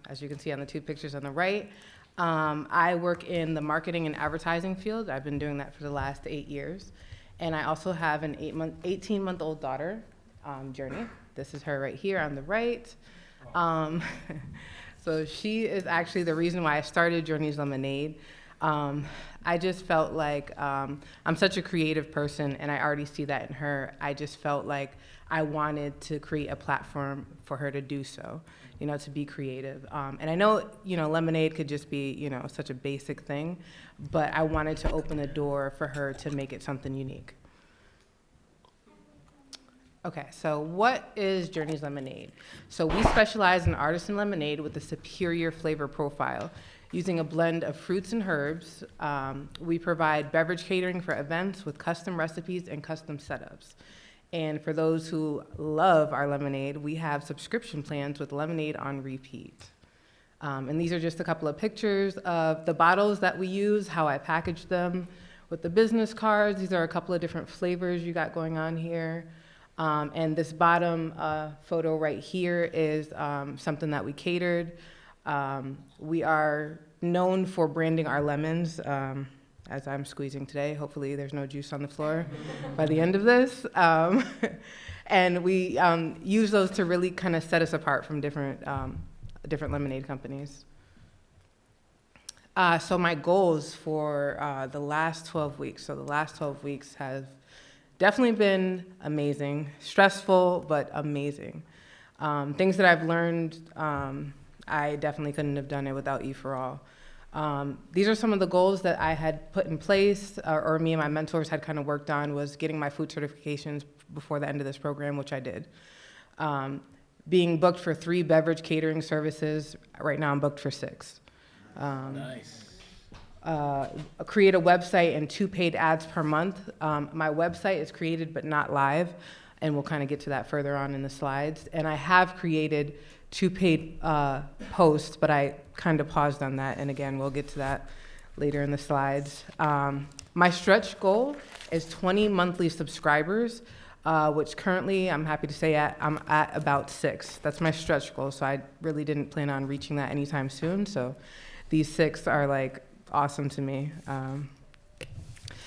As you can see on the 2 pictures on the right, I work in the marketing and advertising field. I've been doing that for the last 8 years. And I also have an 18-month-old daughter, Journey. This is her right here on the right. So she is actually the reason why I started Journey's Lemonade. I just felt like I'm such a creative person, and I already see that in her. I just felt like I wanted to create a platform for her to do so, to be creative. And I know, lemonade could just be, such a basic thing, but I wanted to open the door for her to make it something unique. Okay, so what is Journey's Lemonade? So we specialize in artisan lemonade with a superior flavor profile. Using a blend of fruits and herbs, we provide beverage catering for events with custom recipes and custom setups. And for those who love our lemonade, we have subscription plans with lemonade on repeat. And these are just a couple of pictures of the bottles that we use, how I package them with the business cards. These are a couple of different flavors you got going on here. And this bottom photo right here is something that we catered. We are known for branding our lemons, as I'm squeezing today. Hopefully there's no juice on the floor by the end of this. And we use those to really kind of set us apart from different lemonade companies. So my goals for the last 12 weeks. So the last 12 weeks have definitely been amazing, stressful, but amazing. Things that I've learned, I definitely couldn't have done it without EforAll. These are some of the goals that I had put in place, or me and my mentors had kind of worked on, was getting my food certifications before the end of this program, which I did. Being booked for 3 beverage catering services. Right now I'm booked for 6. Nice. Create a website and 2 paid ads per month. My website is created but not live, and we'll kind of get to that further on in the slides. And I have created 2 paid posts, but I kind of paused on that, and again, we'll get to that later in the slides. My stretch goal is 20 monthly subscribers, which currently I'm happy to say I'm at about 6. That's my stretch goal, so I really didn't plan on reaching that anytime soon, so these 6 are like awesome to me.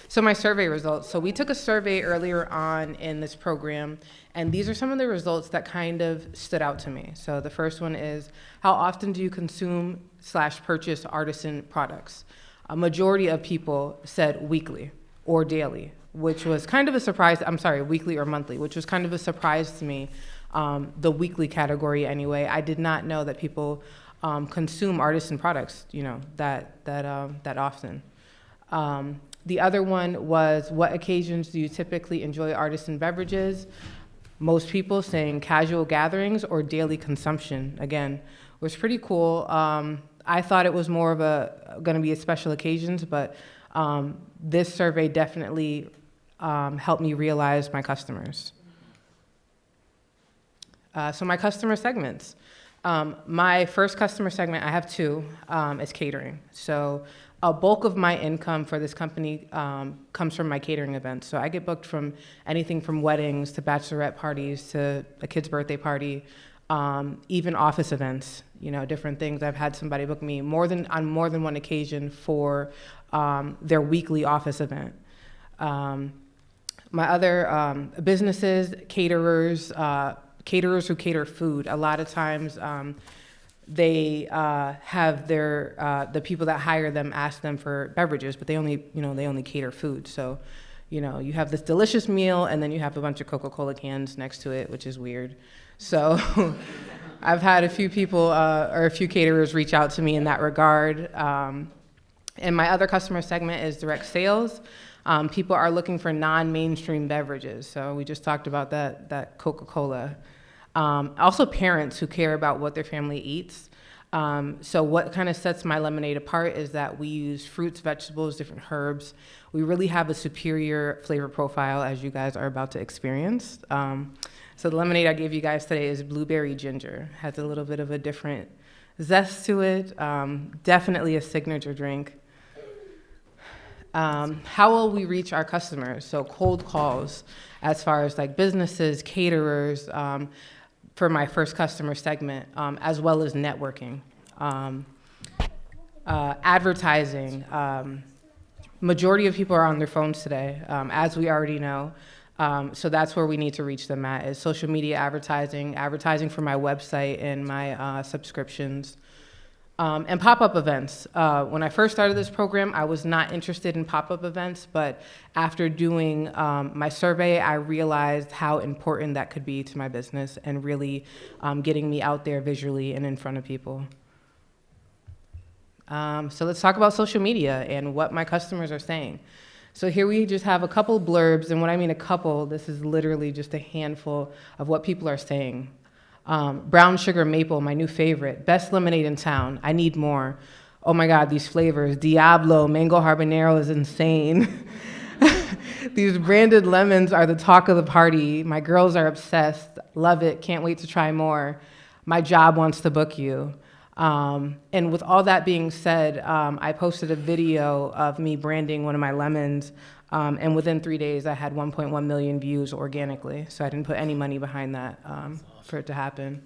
So my survey results. So we took a survey earlier on in this program, and these are some of the results that kind of stood out to me. So the first one is, how often do you consume/purchase artisan products? A majority of people said weekly or daily, which was kind of a surprise. I'm sorry, weekly or monthly, which was kind of a surprise to me. The weekly category anyway. I did not know that people consume artisan products, that often. The other one was, what occasions do you typically enjoy artisan beverages? Most people saying casual gatherings or daily consumption. Again, was pretty cool. I thought it was more of going to be a special occasions, but this survey definitely helped me realize my customers. So my customer segments. My first customer segment, I have 2, is catering. So a bulk of my income for this company comes from my catering events. So I get booked from anything from weddings to bachelorette parties to a kid's birthday party, even office events, different things. I've had somebody book me on more than one occasion for their weekly office event. My other businesses, caterers who cater food. A lot of times they have the people that hire them ask them for beverages, but they only cater food. So, you have this delicious meal and then you have a bunch of Coca-Cola cans next to it, which is weird. So I've had a few people or a few caterers reach out to me in that regard. And my other customer segment is direct sales. People are looking for non-mainstream beverages. So we just talked about that Coca-Cola. Also parents who care about what their family eats. So what kind of sets my lemonade apart is that we use fruits, vegetables, different herbs. We really have a superior flavor profile, as you guys are about to experience. So the lemonade I gave you guys today is blueberry ginger. Has a little bit of a different zest to it. Definitely a signature drink. How will we reach our customers? So cold calls, as far as like businesses, caterers, for my first customer segment, as well as networking. Advertising. Majority of people are on their phones today, as we already know. So that's where we need to reach them at, is social media advertising for my website and my subscriptions. And pop-up events. When I first started this program, I was not interested in pop-up events, but after doing my survey, I realized how important that could be to my business and really getting me out there visually and in front of people. So let's talk about social media and what my customers are saying. So here we just have a couple blurbs, and when I mean a couple, this is literally just a handful of what people are saying. Brown sugar maple, my new favorite. Best lemonade in town. I need more. Oh my God, these flavors. Diablo, mango habanero is insane. These branded lemons are the talk of the party. My girls are obsessed. Love it. Can't wait to try more. My job wants to book you. And with all that being said, I posted a video of me branding one of my lemons. And within 3 days, I had 1.1 million views organically. So I didn't put any money behind that for it to happen.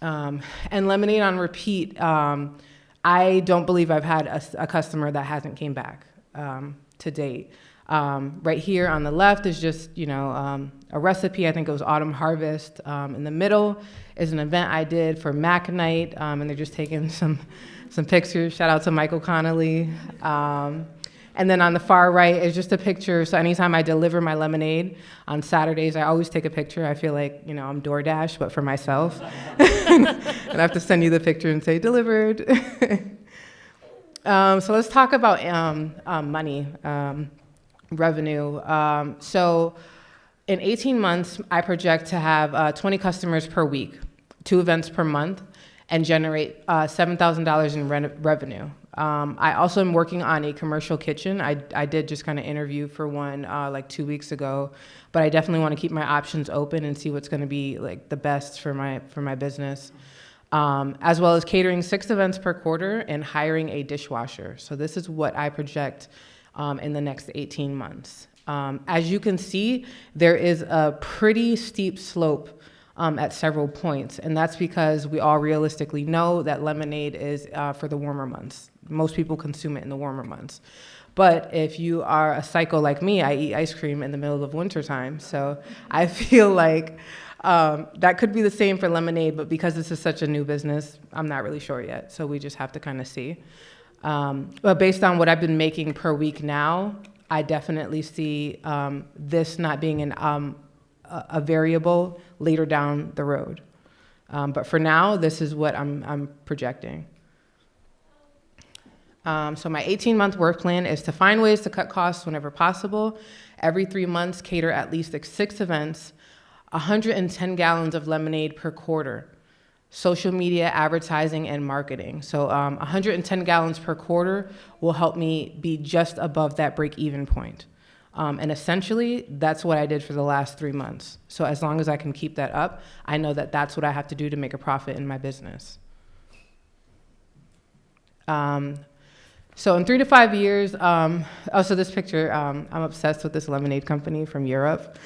And lemonade on repeat. I don't believe I've had a customer that hasn't came back to date. Right here on the left is just, a recipe. I think it was Autumn Harvest. In the middle is an event I did for Mac Night, and they're just taking some pictures. Shout out to Michael Connolly. And then on the far right is just a picture. So anytime I deliver my lemonade on Saturdays, I always take a picture. I feel like, I'm DoorDash, but for myself. And I have to send you the picture and say, delivered. So let's talk about money, revenue. So in 18 months, I project to have 20 customers per week, 2 events per month. and generate $7,000 in revenue. I also am working on a commercial kitchen. I did just kind of interview for one like 2 weeks ago, but I definitely want to keep my options open and see what's going to be like the best for my business. As well as catering 6 events per quarter and hiring a dishwasher. So this is what I project in the next 18 months. As you can see, there is a pretty steep slope at several points, and that's because we all realistically know that lemonade is for the warmer months. Most people consume it in the warmer months. But if you are a psycho like me, I eat ice cream in the middle of wintertime. So I feel like that could be the same for lemonade, but because this is such a new business, I'm not really sure yet. So we just have to kind of see. But based on what I've been making per week now, I definitely see this not being a variable later down the road. But for now, this is what I'm projecting. So my 18-month work plan is to find ways to cut costs whenever possible. Every 3 months, cater at least 6 events, 110 gallons of lemonade per quarter. Social media, advertising, and marketing. So 110 gallons per quarter will help me be just above that break-even point. And essentially, that's what I did for the last 3 months. So as long as I can keep that up, I know that that's what I have to do to make a profit in my business. So in 3 to 5 years, so this picture, I'm obsessed with this lemonade company from Europe.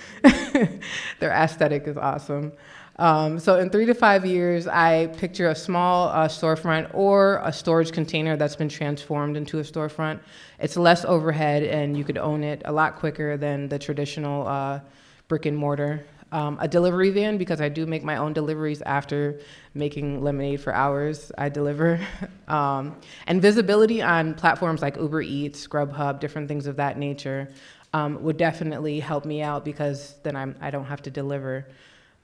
Their aesthetic is awesome. So in 3 to 5 years, I picture a small storefront or a storage container that's been transformed into a storefront. It's less overhead, and you could own it a lot quicker than the traditional brick and mortar. A delivery van, because I do make my own deliveries after making lemonade for hours. I deliver. And visibility on platforms like Uber Eats, Grubhub, different things of that nature would definitely help me out, because then I don't have to deliver.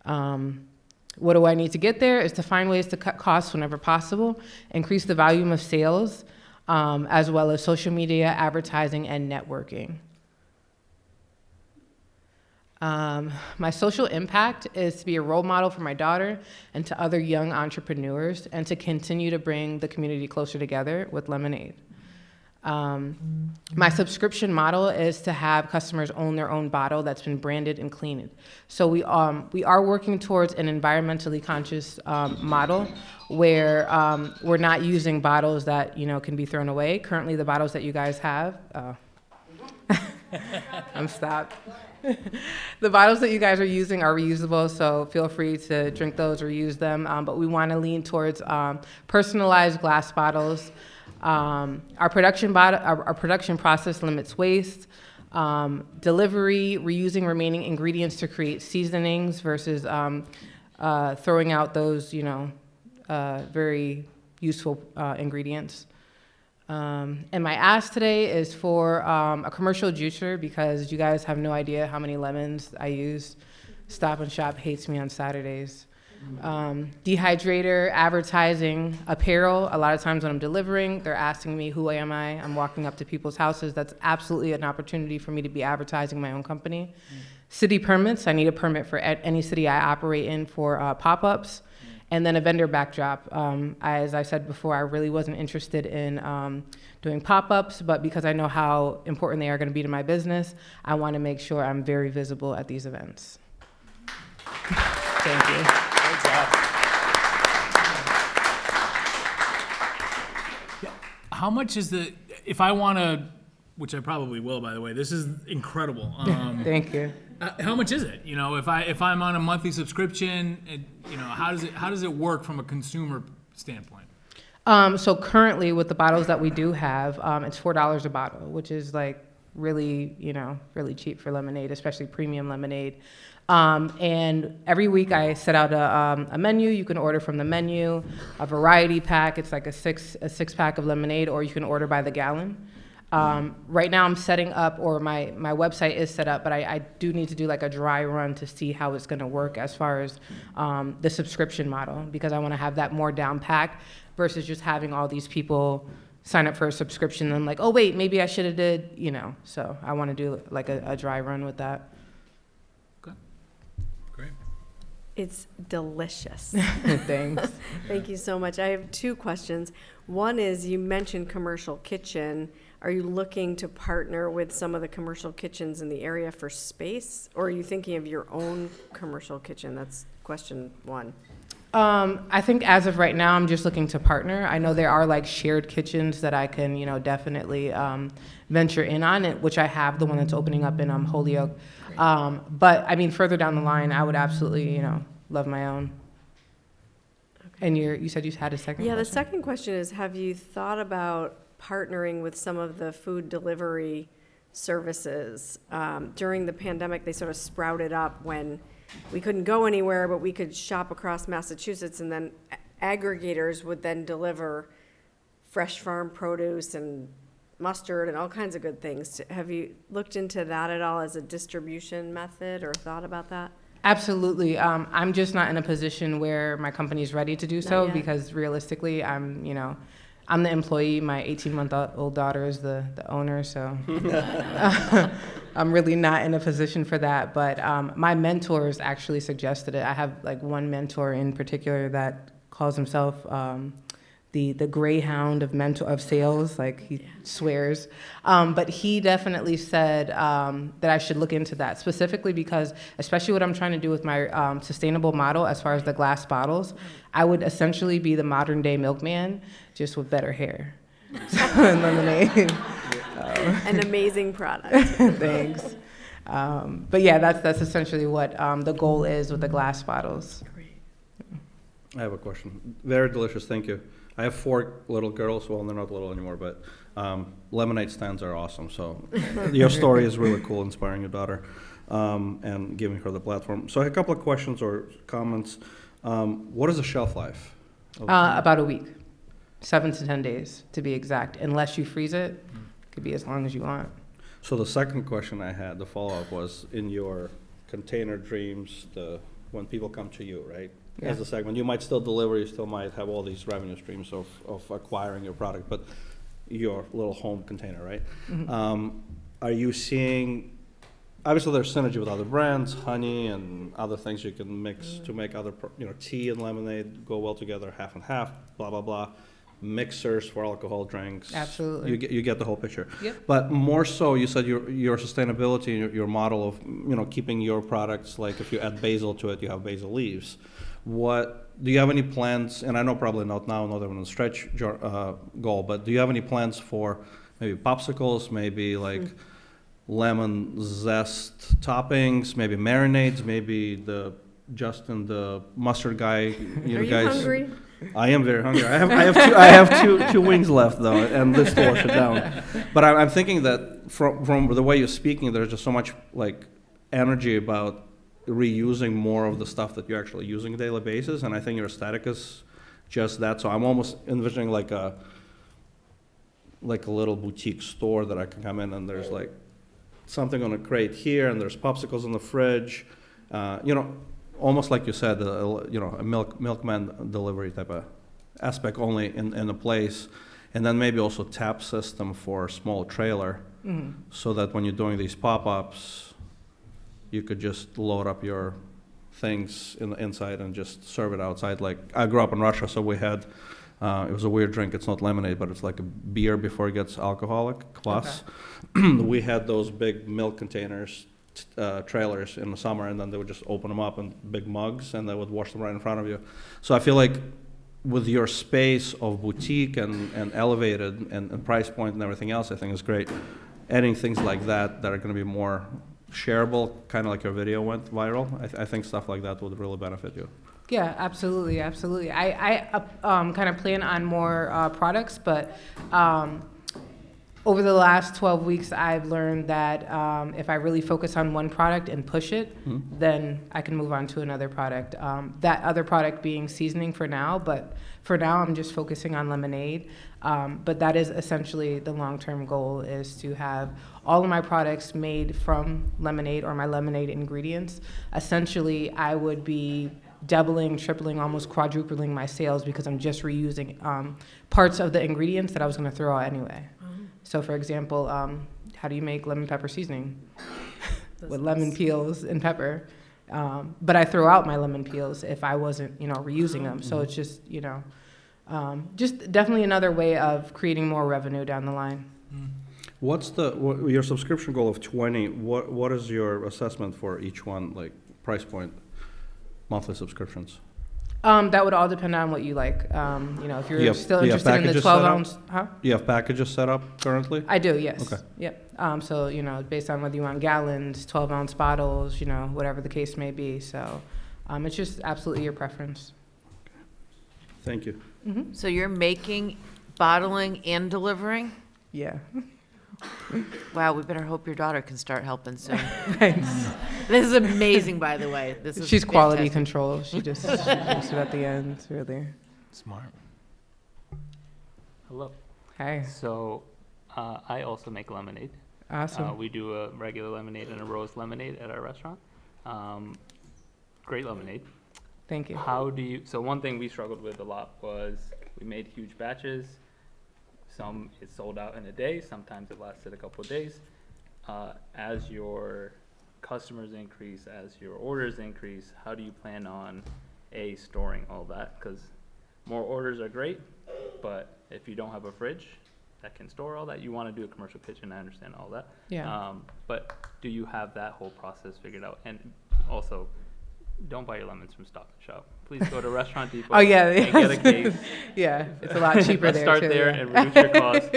What do I need to get there is to find ways to cut costs whenever possible, increase the volume of sales, as well as social media, advertising, and networking. My social impact is to be a role model for my daughter and to other young entrepreneurs, and to continue to bring the community closer together with lemonade. My subscription model is to have customers own their own bottle that's been branded and cleaned. So we are working towards an environmentally conscious model where we're not using bottles that can be thrown away. Currently, the bottles that you guys have, I'm stopped. The bottles that you guys are using are reusable, so feel free to drink those or use them. But we want to lean towards personalized glass bottles. Our production process limits waste. Delivery, reusing remaining ingredients to create seasonings versus throwing out those, very useful ingredients. And my ask today is for a commercial juicer, because you guys have no idea how many lemons I use. Stop and Shop hates me on Saturdays. Dehydrator, advertising, apparel. A lot of times when I'm delivering, they're asking me, who am I? I'm walking up to people's houses. That's absolutely an opportunity for me to be advertising my own company. City permits. I need a permit for any city I operate in for pop-ups. And then a vendor backdrop. As I said before, I really wasn't interested in doing pop-ups, but because I know how important they are going to be to my business, I want to make sure I'm very visible at these events. Thank you. Great job. How much is if I want to, which I probably will, by the way, this is incredible. Thank you. How much is it? If I'm on a monthly subscription, how does it work from a consumer standpoint? So currently, with the bottles that we do have, it's $4 a bottle, which is like really cheap for lemonade, especially premium lemonade. And every week I set out a menu. You can order from the menu, a variety pack. It's like a six pack of lemonade, or you can order by the gallon. Right now I'm setting up, or my website is set up, but I do need to do like a dry run to see how it's going to work as far as the subscription model, because I want to have that more down packed versus just having all these people sign up for a subscription and I'm like, oh wait, maybe I should have did, so I want to do like a dry run with that. Okay, great. It's delicious. Thanks. Thank you so much. I have two questions. One is, you mentioned commercial kitchen. Are you looking to partner with some of the commercial kitchens in the area for space? Or are you thinking of your own commercial kitchen? That's question one. I think as of right now, I'm just looking to partner. I know there are like shared kitchens that I can, definitely venture in on, which I have, the one that's opening up in Holyoke. But I mean, further down the line, I would absolutely, love my own. Okay. And you said you had a second question? The second question is, have you thought about partnering with some of the food delivery services? During the pandemic, they sort of sprouted up when we couldn't go anywhere, but we could shop across Massachusetts, and then aggregators would then deliver fresh farm produce and mustard and all kinds of good things. Have you looked into that at all as a distribution method or thought about that? Absolutely. I'm just not in a position where my company's ready to do so, because realistically, I'm the employee. My 18-month-old daughter is the owner, so I'm really not in a position for that. But my mentors actually suggested it. I have like one mentor in particular that calls himself the greyhound of sales, like he swears. But he definitely said that I should look into that, specifically because, especially what I'm trying to do with my sustainable model as far as the glass bottles, I would essentially be the modern day milkman, just with better hair. And lemonade. An amazing product. Thanks. But yeah, that's essentially what the goal is with the glass bottles. I have a question. Very delicious, thank you. I have 4 little girls. Well, they're not little anymore, but lemonade stands are awesome. So your story is really cool, inspiring your daughter and giving her the platform. So I have a couple of questions or comments. What is the shelf life? About a week, 7 to 10 days to be exact. Unless you freeze it, it could be as long as you want. So the second question I had, the follow-up, was in your container dreams, when people come to you, right? Yeah. As a segment, you might still deliver, you still might have all these revenue streams of acquiring your product, but your little home container, right? Mm-hmm. Are you seeing, obviously there's synergy with other brands, honey and other things you can mix to make other, tea and lemonade go well together, half and half, blah, blah, blah. Mixers for alcohol drinks. Absolutely. You get the whole picture. Yep. But more so, you said your sustainability, your model of keeping your products, like if you add basil to it, you have basil leaves. What do you have any plans? And I know probably not now, not even a stretch goal, but do you have any plans for maybe popsicles, maybe like lemon zest toppings, maybe marinades, maybe the mustard guy? Are you hungry? I am very hungry. I have two wings left though, and this to wash it down. But I'm thinking that from the way you're speaking, there's just so much like energy about reusing more of the stuff that you're actually using on a daily basis, and I think your aesthetic is just that. So I'm almost envisioning like a little boutique store that I can come in and there's like something on a crate here, and there's popsicles in the fridge, almost like you said, a milkman delivery type of aspect only in a place, and then maybe also tap system for a small trailer, so that when you're doing these pop-ups, you could just load up your things in the inside and just serve it outside. Like I grew up in Russia, so we had it was a weird drink. It's not lemonade, but it's like a beer before it gets alcoholic. Kvass. Okay. We had those big milk containers. Trailers in the summer, and then they would just open them up in big mugs and they would wash them right in front of you. So I feel like with your space of boutique and elevated and price point and everything else, I think is great. Adding things like that are going to be more shareable, kind of like your video went viral. I think stuff like that would really benefit you. Yeah, absolutely. I kind of plan on more products, but over the last 12 weeks, I've learned that if I really focus on one product and push it, then I can move on to another product. That other product being seasoning for now, but for now I'm just focusing on lemonade. But that is essentially the long-term goal, is to have all of my products made from lemonade or my lemonade ingredients. Essentially, I would be doubling, tripling, almost quadrupling my sales because I'm just reusing parts of the ingredients that I was going to throw out anyway. So, for example, how do you make lemon pepper seasoning? With lemon peels and pepper. But I throw out my lemon peels if I wasn't, reusing them. So it's just, just definitely another way of creating more revenue down the line. What's your subscription goal of 20? What is your assessment for each one, like price point, monthly subscriptions? That would all depend on what you like. If you're still do you have interested in the packages 12 set up? ounce, huh? You have packages set up currently? I do, yes. Okay. Yep. So, based on whether you want gallons, 12 ounce bottles, whatever the case may be. So, it's just absolutely your preference. Thank you. Mm-hmm. So you're making, bottling, and delivering? Yeah. Wow, we better hope your daughter can start helping soon. Thanks. This is amazing, by the way. This is She's quality fantastic. control. She just posts it at the end, really. Smart. Hello. Hi. So, I also make lemonade. Awesome. We do a regular lemonade and a rose lemonade at our restaurant. Great lemonade. Thank you. So one thing we struggled with a lot was we made huge batches. Some it sold out in a day, sometimes it lasted a couple of days. As your customers increase, as your orders increase, how do you plan on storing all that? Because more orders are great, but if you don't have a fridge that can store all that, you want to do a commercial kitchen, I understand all that. Yeah. But do you have that whole process figured out? And also, don't buy your lemons from Stop and Shop. Please go to Restaurant Depot Oh, yeah. and get a case. Yeah, it's a lot cheaper Let's there, start too, there yeah. and reduce your costs.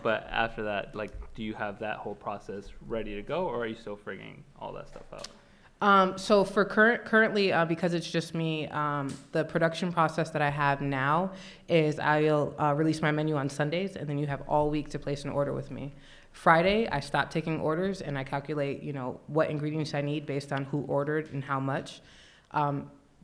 But after that, do you have that whole process ready to go, or are you still figuring all that stuff out? So for currently, because it's just me, the production process that I have now is I'll release my menu on Sundays, and then you have all week to place an order with me. Friday, I stop taking orders, and I calculate, what ingredients I need based on who ordered and how much.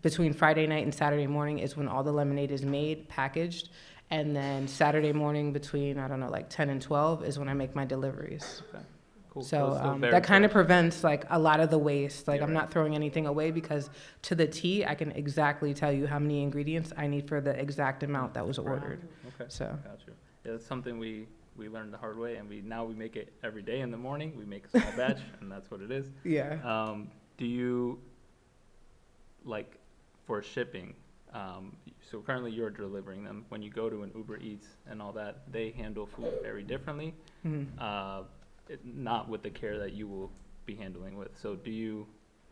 Between Friday night and Saturday morning is when all the lemonade is made, packaged, and then Saturday morning between, 10 and 12 is when I make my deliveries. Okay. Cool. So very that kind of fresh. prevents a lot of the waste. I'm right. not throwing anything away because to the T, I can exactly tell you how many ingredients I need for the exact amount that was ordered. Okay. So Gotcha. Yeah, that's something we learned the hard way, and we make it every day in the morning. We make a small batch, and that's what it is. yeah. Do you for shipping? So currently you're delivering them. When you go to an Uber Eats and all that, they handle food very differently. Mhm. Not with the care that you will be handling with. So do you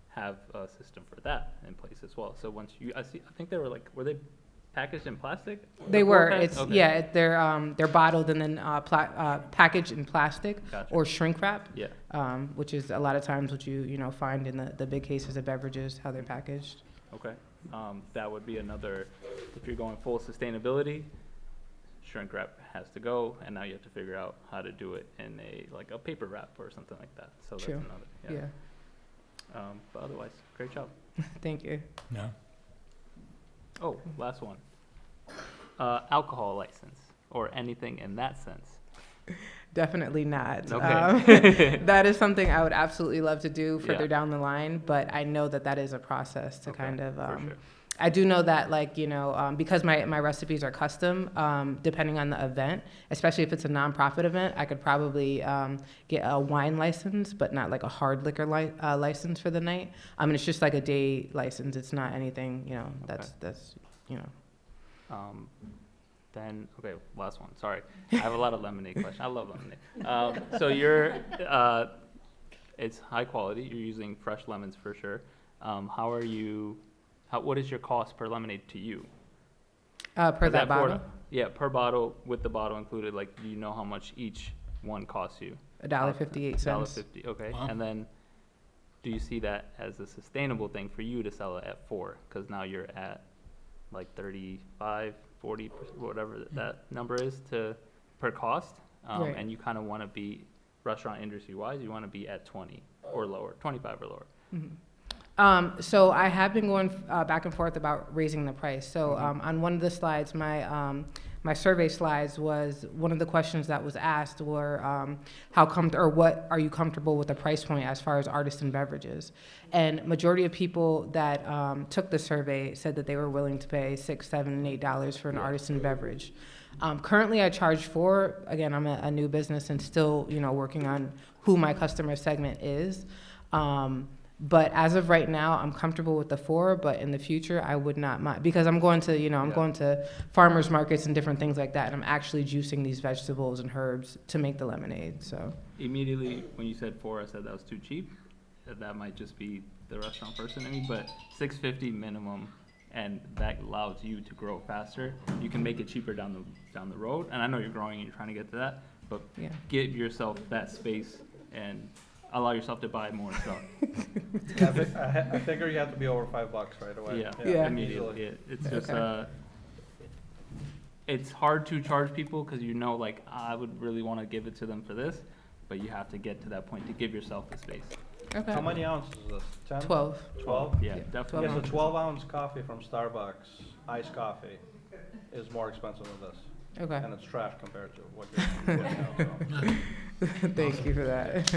have a system for that in place as well? So once I think they were were they packaged in plastic? They The were. 4-pack? It's Okay. they're bottled and then packaged in plastic Gotcha. or shrink wrap. Yeah. Which is a lot of times what you find in the big cases of beverages, how they're packaged. Okay. That would be another, if you're going full sustainability, shrink wrap has to go, and now you have to figure out how to do it in a paper wrap or something like that. So True. that's another. Yeah. But otherwise, great job. Thank you. No. Oh, last one. Alcohol license or anything in that sense. Definitely not. Okay. That is something I would absolutely love to do further Yeah. down the line, but I know that is a process to Okay, kind of. for sure. I do know that, because my recipes are custom, depending on the event, especially if it's a nonprofit event, I could probably get a wine license, but not a hard liquor license for the night. It's just a day license. It's not anything, that's. Then, okay, last one. Sorry. I have a lot of lemonade questions. I love lemonade. So it's high quality. You're using fresh lemons for sure. What is your cost per lemonade to you? Per Is that bottle? Yeah, per bottle with the bottle included. Do you know how much each one costs you? $1.58. $1.50, okay. Wow. And then do you see that as a sustainable thing for you to sell it at $4? Because now you're at 35, 40, whatever that number is per cost. Right. And you kind of want to be, restaurant industry wise, you want to be at 20 or lower, 25 or lower. Mm-hmm. So I have been going back and forth about raising the price. So on one of the slides, my survey slides, was one of the questions that was asked were what are you comfortable with the price point as far as artisan beverages? And majority of people that took the survey said that they were willing to pay $6, $7, and $8 for an artisan beverage. Currently, I charge $4. Again, I'm a new business and still working on who my customer segment is. But as of right now, I'm comfortable with the 4, but in the future, I would not mind, because I'm going to, I'm going to farmers markets and different things like that, and I'm actually juicing these vegetables and herbs to make the lemonade, so. Immediately, when you said 4, I said that was too cheap. That might just be the restaurant person in me, but $6.50 minimum, and that allows you to grow faster. You can make it cheaper down the road, and I know you're growing and you're trying to get to that, but give yourself that space and allow yourself to buy more stuff. I figure you have to be over $5 right away. Yeah. Immediately. Yeah. It's just Okay. It's hard to charge people because like I would really want to give it to them for this, but you have to get to that point to give yourself the space. Okay. How many ounces is this? 10? 12. 12? Yeah, definitely. Yeah, so 12-ounce coffee from Starbucks, iced coffee, is more expensive than this. Okay. And it's trash compared to what you're putting out. So. Thank you for that. It's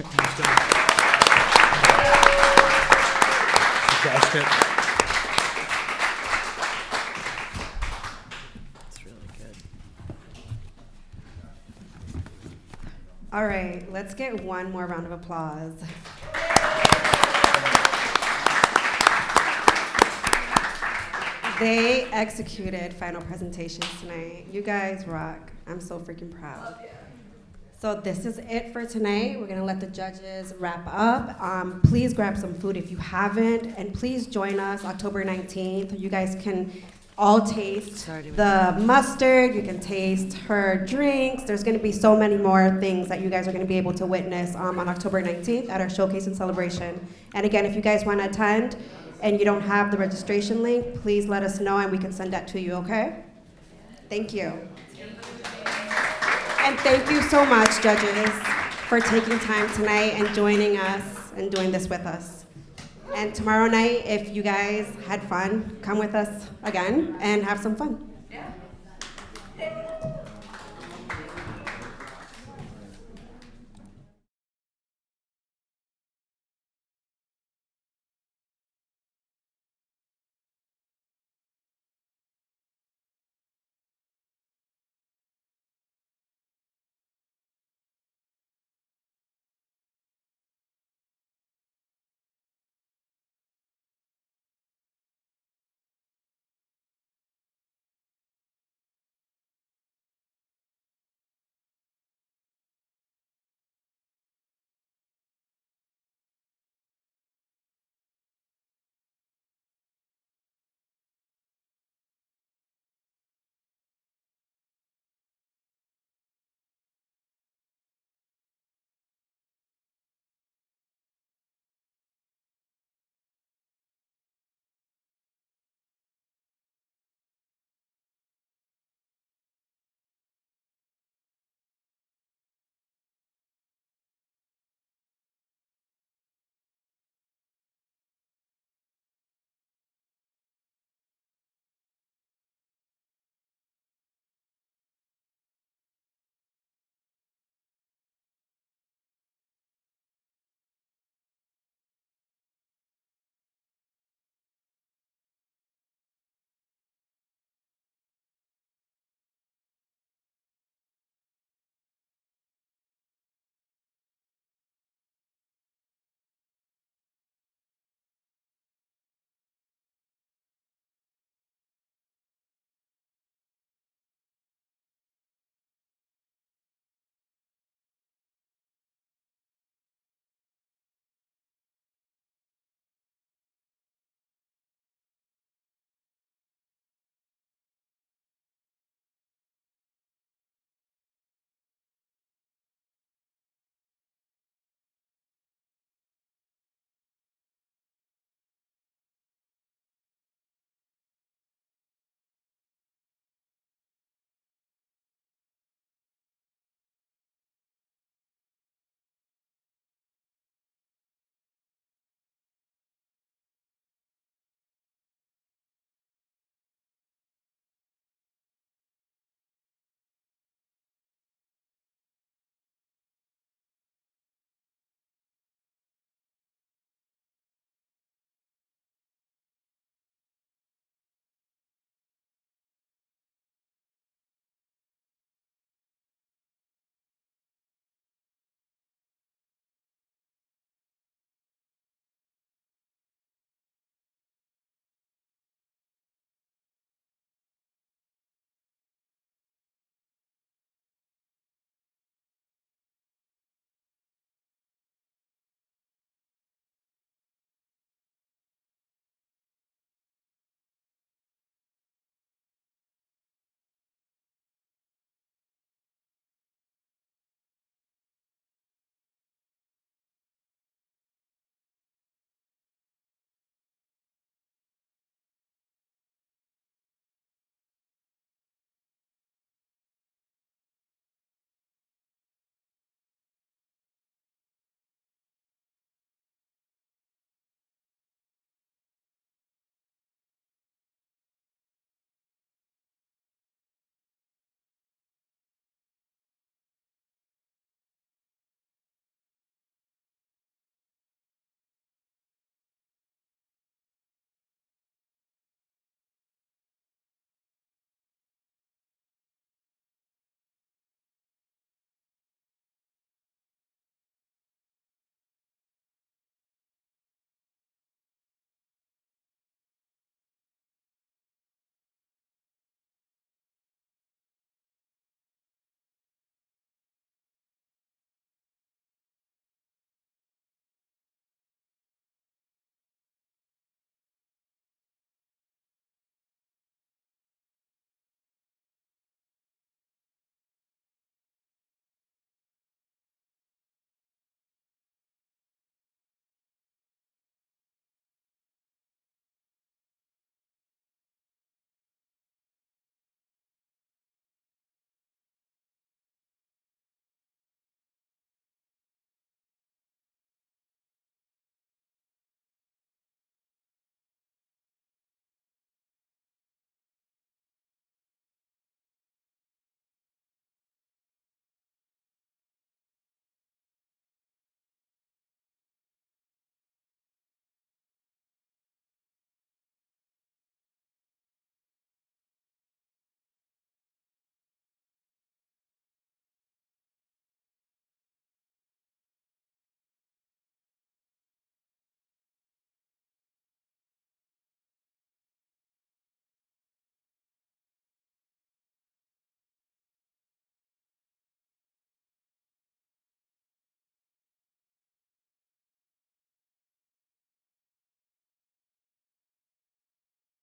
really good. All right, let's get one more round of applause. They executed final presentations tonight. You guys rock. I'm so freaking proud. So this is it for tonight. We're gonna let the judges wrap up. Please grab some food if you haven't, and please join us October 19th. You guys can all taste the mustard. You can taste her drinks. There's gonna be so many more things that you guys are gonna be able to witness on October 19th at our showcase and celebration. And again, if you guys wanna attend and you don't have the registration link, please let us know and we can send that to you, okay? Thank you. And thank you so much, judges, for taking time tonight and joining us and doing this with us. And tomorrow night, if you guys had fun, come with us again and have some fun.